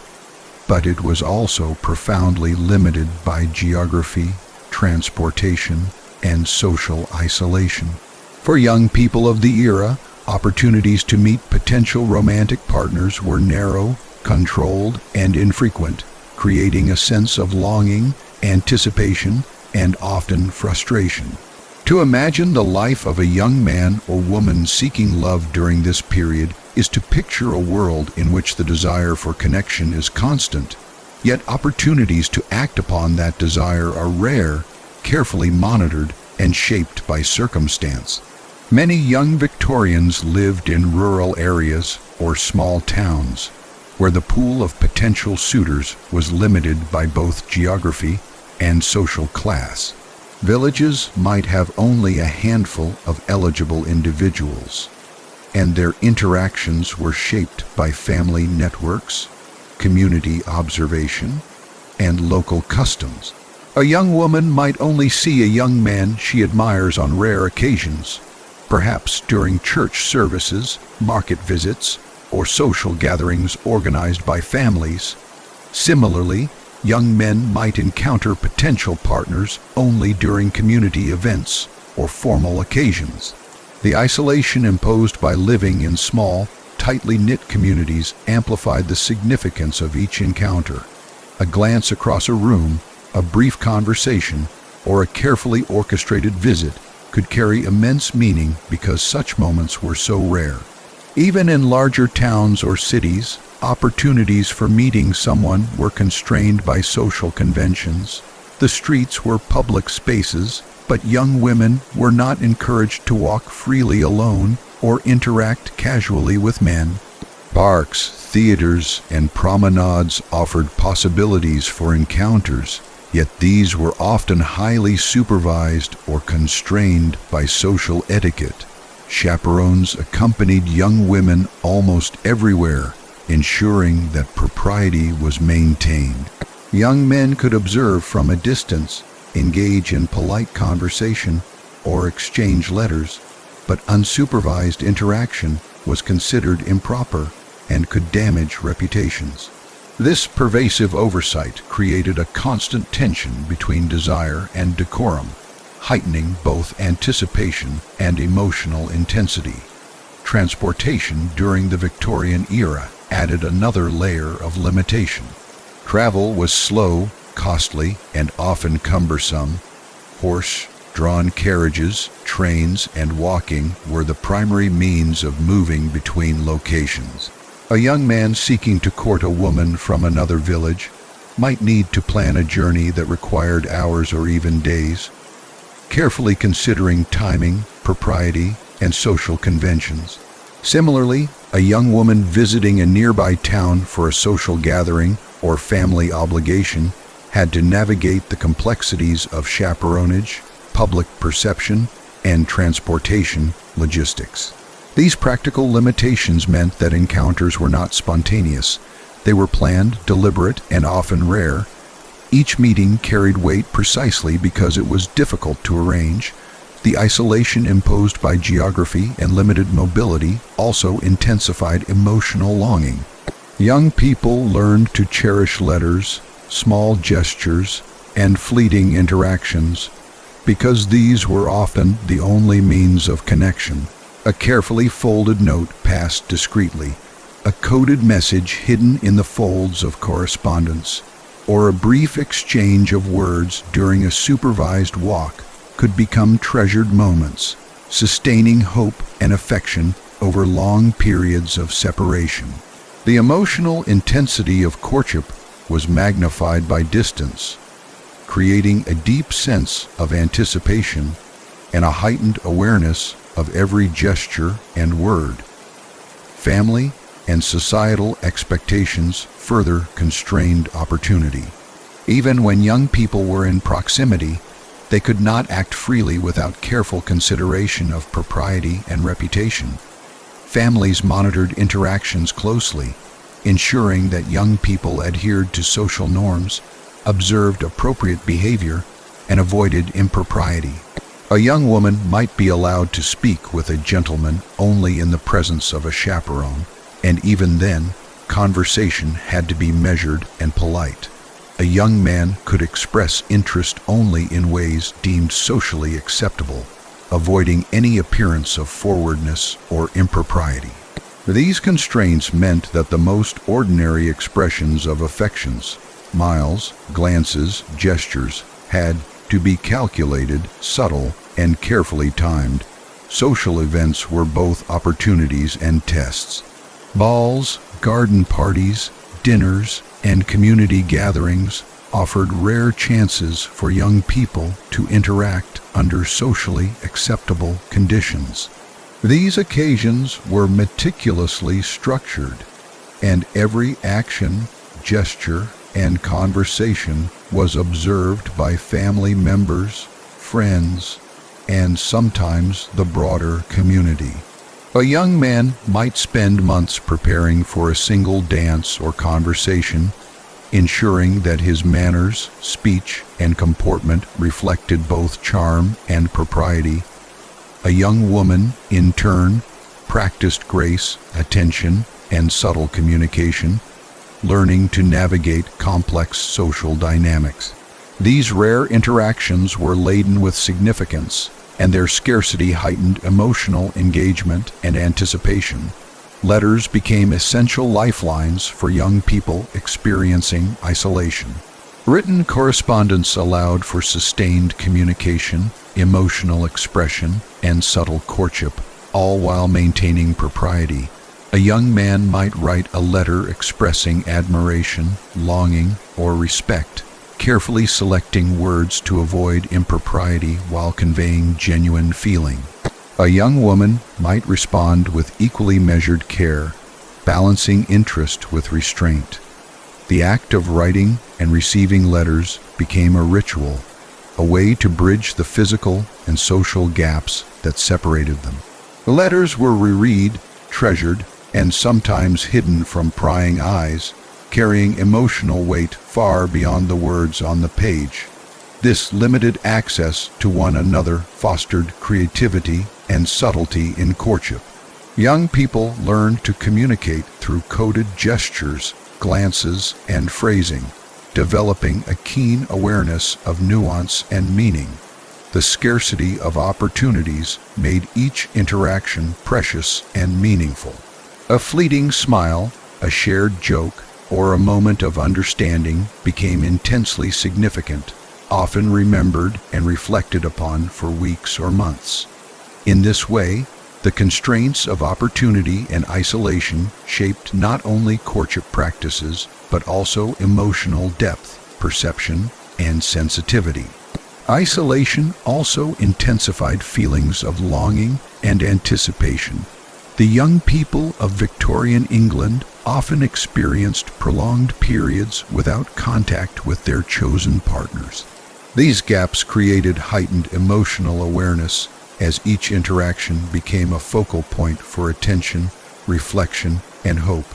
but it was also profoundly limited by geography, transportation, and social isolation. For young people of the era, opportunities to meet potential romantic partners were narrow, controlled, and infrequent, creating a sense of longing, anticipation, and often frustration. To imagine the life of a young man or woman seeking love during this period is to picture a world in which the desire for connection is constant, yet opportunities to act upon that desire are rare, carefully monitored, and shaped by circumstance. Many young Victorians lived in rural areas or small towns, where the pool of potential suitors was limited by both geography and social class. Villages might have only a handful of eligible individuals, and their interactions were shaped by family networks, community observation, and local customs. A young woman might only see a young man she admires on rare occasions, perhaps during church services, market visits, or social gatherings organized by families. Similarly, young men might encounter potential partners only during community events or formal occasions. The isolation imposed by living in small, tightly knit communities amplified the significance of each encounter. A glance across a room, a brief conversation, or a carefully orchestrated visit could carry immense meaning because such moments were so rare. Even in larger towns or cities, opportunities for meeting someone were constrained by social conventions. The streets were public spaces, but young women were not encouraged to walk freely alone or interact casually with men. Parks, theaters, and promenades offered possibilities for encounters, yet these were often highly supervised or constrained by social etiquette. Chaperones accompanied young women almost everywhere, ensuring that propriety was maintained. Young men could observe from a distance, engage in polite conversation, or exchange letters, but unsupervised interaction was considered improper and could damage reputations. This pervasive oversight created a constant tension between desire and decorum, heightening both anticipation and emotional intensity. Transportation during the Victorian era added another layer of limitation. Travel was slow, costly, and often cumbersome. Horse-drawn carriages, trains, and walking were the primary means of moving between locations. A young man seeking to court a woman from another village might need to plan a journey that required hours or even days, carefully considering timing, propriety, and social conventions. Similarly, a young woman visiting a nearby town for a social gathering or family obligation had to navigate the complexities of chaperonage, public perception, and transportation logistics. These practical limitations meant that encounters were not spontaneous. They were planned, deliberate, and often rare. Each meeting carried weight precisely because it was difficult to arrange. The isolation imposed by geography and limited mobility also intensified emotional longing. Young people learned to cherish letters, small gestures, and fleeting interactions, because these were often the only means of connection. A carefully folded note passed discreetly, a coded message hidden in the folds of correspondence, or a brief exchange of words during a supervised walk could become treasured moments, sustaining hope and affection over long periods of separation. The emotional intensity of courtship was magnified by distance, creating a deep sense of anticipation and a heightened awareness of every gesture and word. Family and societal expectations further constrained opportunity. Even when young people were in proximity, they could not act freely without careful consideration of propriety and reputation. Families monitored interactions closely, ensuring that young people adhered to social norms, observed appropriate behavior, and avoided impropriety. A young woman might be allowed to speak with a gentleman only in the presence of a chaperone, and even then, conversation had to be measured and polite. A young man could express interest only in ways deemed socially acceptable, avoiding any appearance of forwardness or impropriety. These constraints meant that the most ordinary expressions of affections, smiles, glances, gestures, had to be calculated, subtle, and carefully timed. Social events were both opportunities and tests. Balls, garden parties, dinners, and community gatherings offered rare chances for young people to interact under socially acceptable conditions. These occasions were meticulously structured, and every action, gesture, and conversation was observed by family members, friends, and sometimes the broader community. A young man might spend months preparing for a single dance or conversation, ensuring that his manners, speech, and comportment reflected both charm and propriety. A young woman, in turn, practiced grace, attention, and subtle communication, learning to navigate complex social dynamics. These rare interactions were laden with significance, and their scarcity heightened emotional engagement and anticipation. Letters became essential lifelines for young people experiencing isolation. Written correspondence allowed for sustained communication, emotional expression, and subtle courtship, all while maintaining propriety. A young man might write a letter expressing admiration, longing, or respect, carefully selecting words to avoid impropriety while conveying genuine feeling. A young woman might respond with equally measured care, balancing interest with restraint. The act of writing and receiving letters became a ritual, a way to bridge the physical and social gaps that separated them. The letters were reread, treasured, and sometimes hidden from prying eyes, carrying emotional weight far beyond the words on the page. This limited access to one another fostered creativity and subtlety in courtship. Young people learned to communicate through coded gestures, glances, and phrasing, developing a keen awareness of nuance and meaning. The scarcity of opportunities made each interaction precious and meaningful. A fleeting smile, a shared joke, or a moment of understanding became intensely significant, often remembered and reflected upon for weeks or months. In this way, the constraints of opportunity and isolation shaped not only courtship practices, but also emotional depth, perception, and sensitivity. Isolation also intensified feelings of longing and anticipation. The young people of Victorian England often experienced prolonged periods without contact with their chosen partners. These gaps created heightened emotional awareness as each interaction became a focal point for attention, reflection, and hope.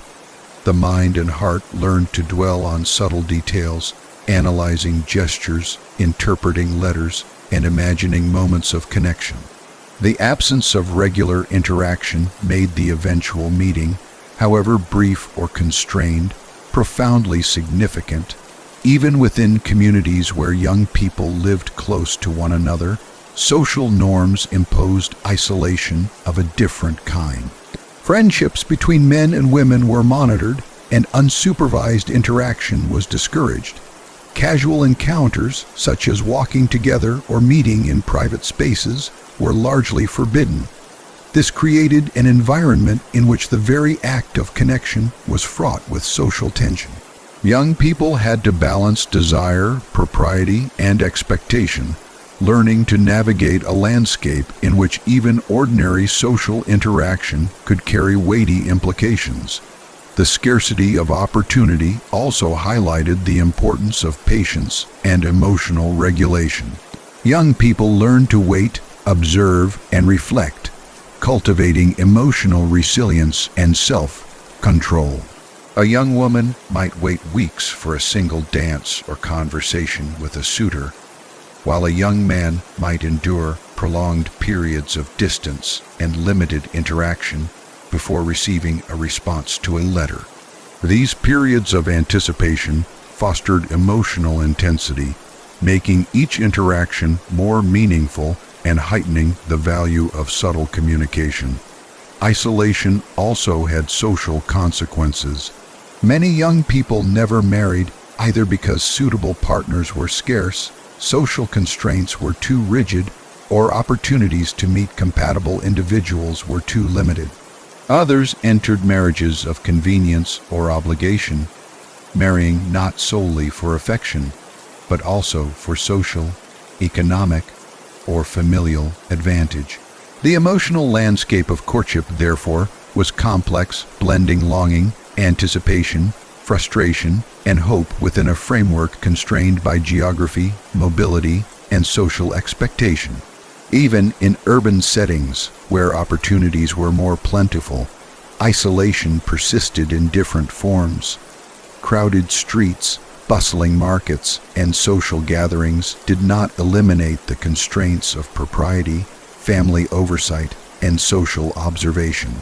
The mind and heart learned to dwell on subtle details, analyzing gestures, interpreting letters, and imagining moments of connection. The absence of regular interaction made the eventual meeting, however brief or constrained, profoundly significant. Even within communities where young people lived close to one another, social norms imposed isolation of a different kind. Friendships between men and women were monitored, and unsupervised interaction was discouraged. Casual encounters, such as walking together or meeting in private spaces, were largely forbidden. This created an environment in which the very act of connection was fraught with social tension. Young people had to balance desire, propriety, and expectation, learning to navigate a landscape in which even ordinary social interaction could carry weighty implications. The scarcity of opportunity also highlighted the importance of patience and emotional regulation. Young people learned to wait, observe, and reflect, cultivating emotional resilience and self-control. A young woman might wait weeks for a single dance or conversation with a suitor, while a young man might endure prolonged periods of distance and limited interaction before receiving a response to a letter. These periods of anticipation fostered emotional intensity, making each interaction more meaningful and heightening the value of subtle communication. Isolation also had social consequences. Many young people never married either because suitable partners were scarce, social constraints were too rigid, or opportunities to meet compatible individuals were too limited. Others entered marriages of convenience or obligation, marrying not solely for affection, but also for social, economic, or familial advantage. The emotional landscape of courtship, therefore, was complex, blending longing, anticipation, frustration, and hope within a framework constrained by geography, mobility, and social expectation. Even in urban settings, where opportunities were more plentiful, isolation persisted in different forms. Crowded streets, bustling markets, and social gatherings did not eliminate the constraints of propriety, family oversight, and social observation.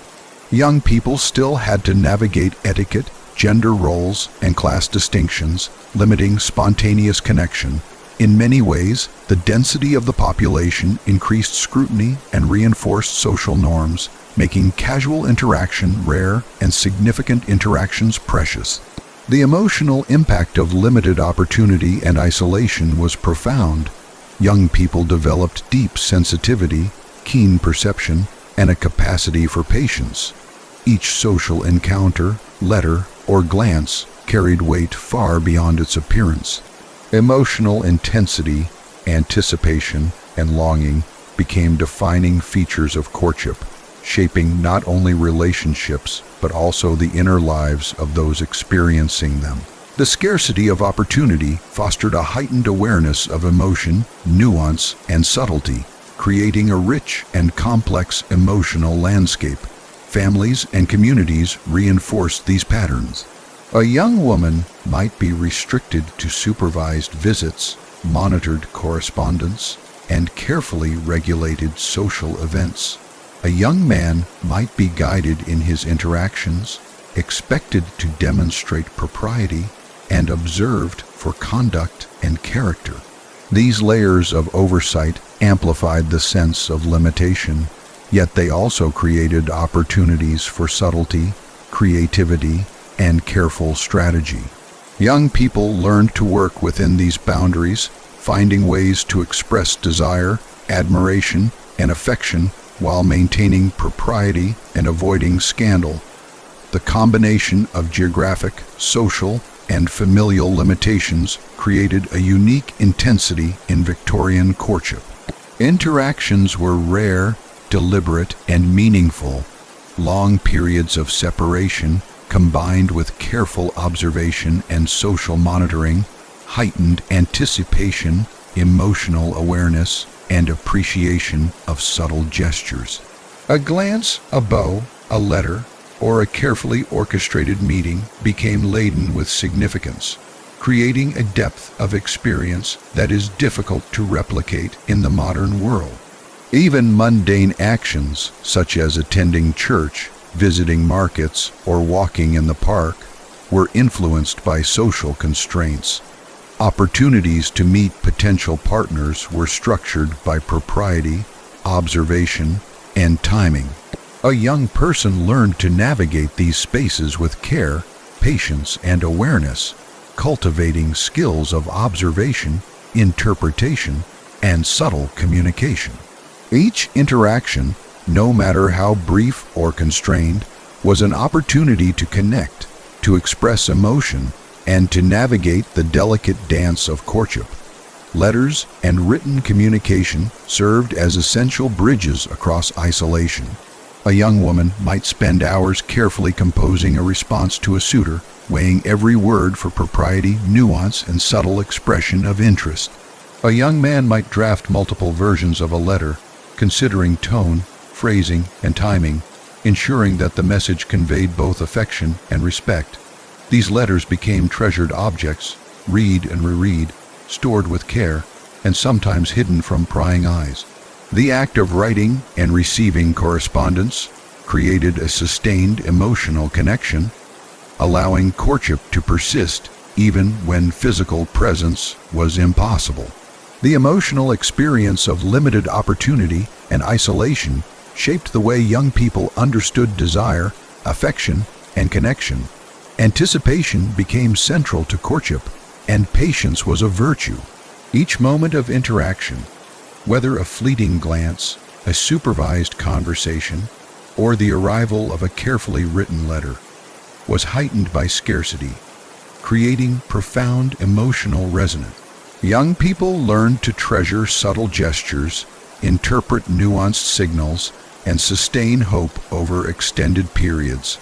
Young people still had to navigate etiquette, gender roles, and class distinctions, limiting spontaneous connection. In many ways, the density of the population increased scrutiny and reinforced social norms, making casual interaction rare and significant interactions precious. The emotional impact of limited opportunity and isolation was profound. Young people developed deep sensitivity, keen perception, and a capacity for patience. Each social encounter, letter, or glance carried weight far beyond its appearance. Emotional intensity, anticipation, and longing became defining features of courtship, shaping not only relationships but also the inner lives of those experiencing them. The scarcity of opportunity fostered a heightened awareness of emotion, nuance, and subtlety, creating a rich and complex emotional landscape. Families and communities reinforced these patterns. A young woman might be restricted to supervised visits, monitored correspondence, and carefully regulated social events. A young man might be guided in his interactions, expected to demonstrate propriety, and observed for conduct and character. These layers of oversight amplified the sense of limitation, yet they also created opportunities for subtlety, creativity, and careful strategy. Young people learned to work within these boundaries, finding ways to express desire, admiration, and affection while maintaining propriety and avoiding scandal. The combination of geographic, social, and familial limitations created a unique intensity in Victorian courtship. Interactions were rare, deliberate, and meaningful. Long periods of separation, combined with careful observation and social monitoring, heightened anticipation, emotional awareness, and appreciation of subtle gestures. A glance, a bow, a letter, or a carefully orchestrated meeting became laden with significance, creating a depth of experience that is difficult to replicate in the modern world. Even mundane actions, such as attending church, visiting markets, or walking in the park, were influenced by social constraints. Opportunities to meet potential partners were structured by propriety, observation, and timing. A young person learned to navigate these spaces with care, patience, and awareness, cultivating skills of observation, interpretation, and subtle communication. Each interaction, no matter how brief or constrained, was an opportunity to connect, to express emotion, and to navigate the delicate dance of courtship. Letters and written communication served as essential bridges across isolation. A young woman might spend hours carefully composing a response to a suitor, weighing every word for propriety, nuance, and subtle expression of interest. A young man might draft multiple versions of a letter, considering tone, phrasing, and timing, ensuring that the message conveyed both affection and respect. These letters became treasured objects, read and reread, stored with care, and sometimes hidden from prying eyes. The act of writing and receiving correspondence created a sustained emotional connection, allowing courtship to persist even when physical presence was impossible. The emotional experience of limited opportunity and isolation shaped the way young people understood desire, affection, and connection. Anticipation became central to courtship, and patience was a virtue. Each moment of interaction, whether a fleeting glance, a supervised conversation, or the arrival of a carefully written letter, was heightened by scarcity, creating profound emotional resonance. Young people learned to treasure subtle gestures, interpret nuanced signals, and sustain hope over extended periods.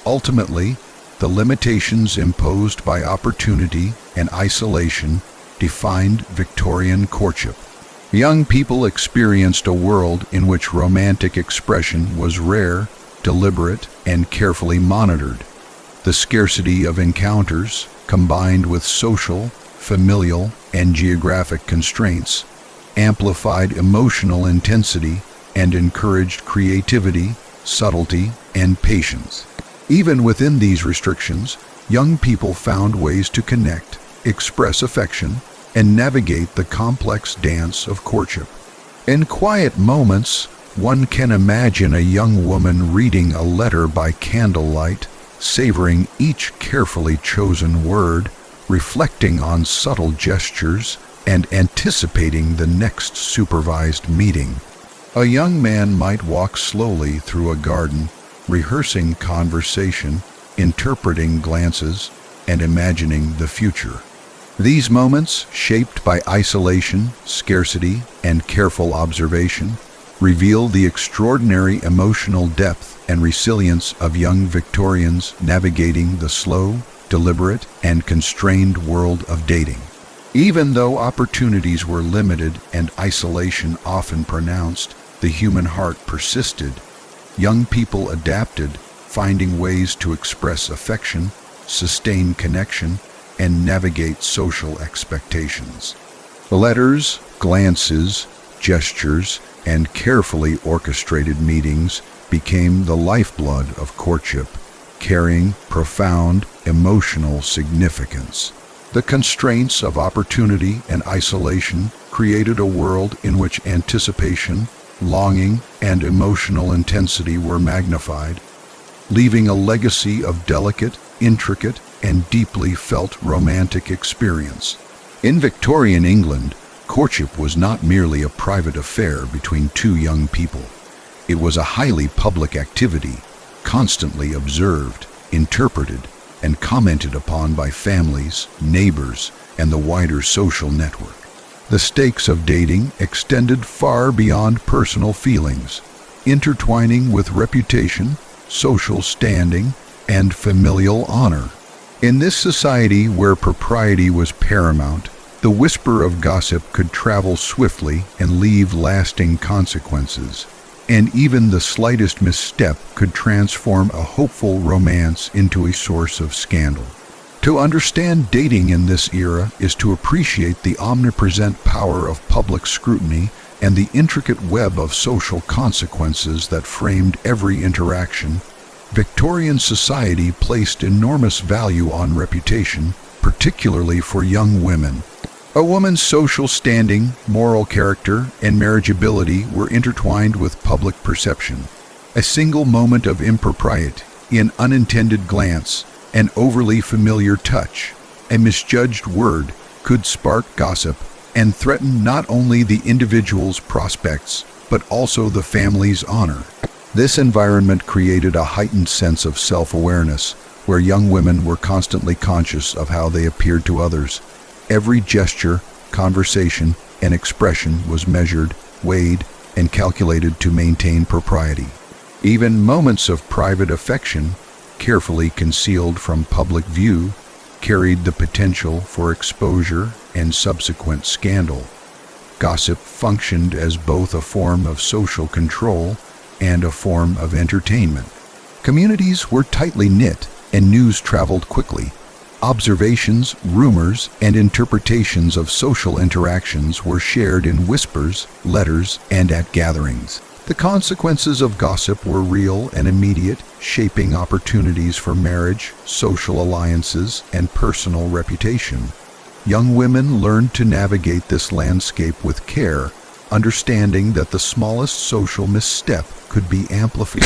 Ultimately, the limitations imposed by opportunity and isolation defined Victorian courtship. Young people experienced a world in which romantic expression was rare, deliberate, and carefully monitored. The scarcity of encounters, combined with social, familial, and geographic constraints, amplified emotional intensity and encouraged creativity, subtlety, and patience. Even within these restrictions, young people found ways to connect, express affection, and navigate the complex dance of courtship. In quiet moments, one can imagine a young woman reading a letter by candlelight, savoring each carefully chosen word, reflecting on subtle gestures, and anticipating the next supervised meeting. A young man might walk slowly through a garden, rehearsing conversation, interpreting glances, and imagining the future. These moments, shaped by isolation, scarcity, and careful observation, reveal the extraordinary emotional depth and resilience of young Victorians navigating the slow, deliberate, and constrained world of dating. Even though opportunities were limited and isolation often pronounced, the human heart persisted. Young people adapted, finding ways to express affection, sustain connection, and navigate social expectations. Letters, glances, gestures, and carefully orchestrated meetings became the lifeblood of courtship, carrying profound emotional significance. The constraints of opportunity and isolation created a world in which anticipation, longing, and emotional intensity were magnified, leaving a legacy of delicate, intricate, and deeply felt romantic experience. In Victorian England, courtship was not merely a private affair between two young people. It was a highly public activity, constantly observed, interpreted, and commented upon by families, neighbors, and the wider social network. The stakes of dating extended far beyond personal feelings, intertwining with reputation, social standing, and familial honor. In this society where propriety was paramount, the whisper of gossip could travel swiftly and leave lasting consequences, and even the slightest misstep could transform a hopeful romance into a source of scandal. To understand dating in this era is to appreciate the omnipresent power of public scrutiny and the intricate web of social consequences that framed every interaction. Victorian society placed enormous value on reputation, particularly for young women. A woman's social standing, moral character, and marriageability were intertwined with public perception. A single moment of impropriety, an unintended glance, an overly familiar touch, a misjudged word could spark gossip and threaten not only the individual's prospects, but also the family's honor. This environment created a heightened sense of self-awareness, where young women were constantly conscious of how they appeared to others. Every gesture, conversation, and expression was measured, weighed, and calculated to maintain propriety. Even moments of private affection, carefully concealed from public view, carried the potential for exposure and subsequent scandal. Gossip functioned as both a form of social control and a form of entertainment. Communities were tightly knit, and news traveled quickly. Observations, rumors, and interpretations of social interactions were shared in whispers, letters, and at gatherings. The consequences of gossip were real and immediate, shaping opportunities for marriage, social alliances, and personal reputation. Young women learned to navigate this landscape with care, understanding that the smallest social misstep could be amplified.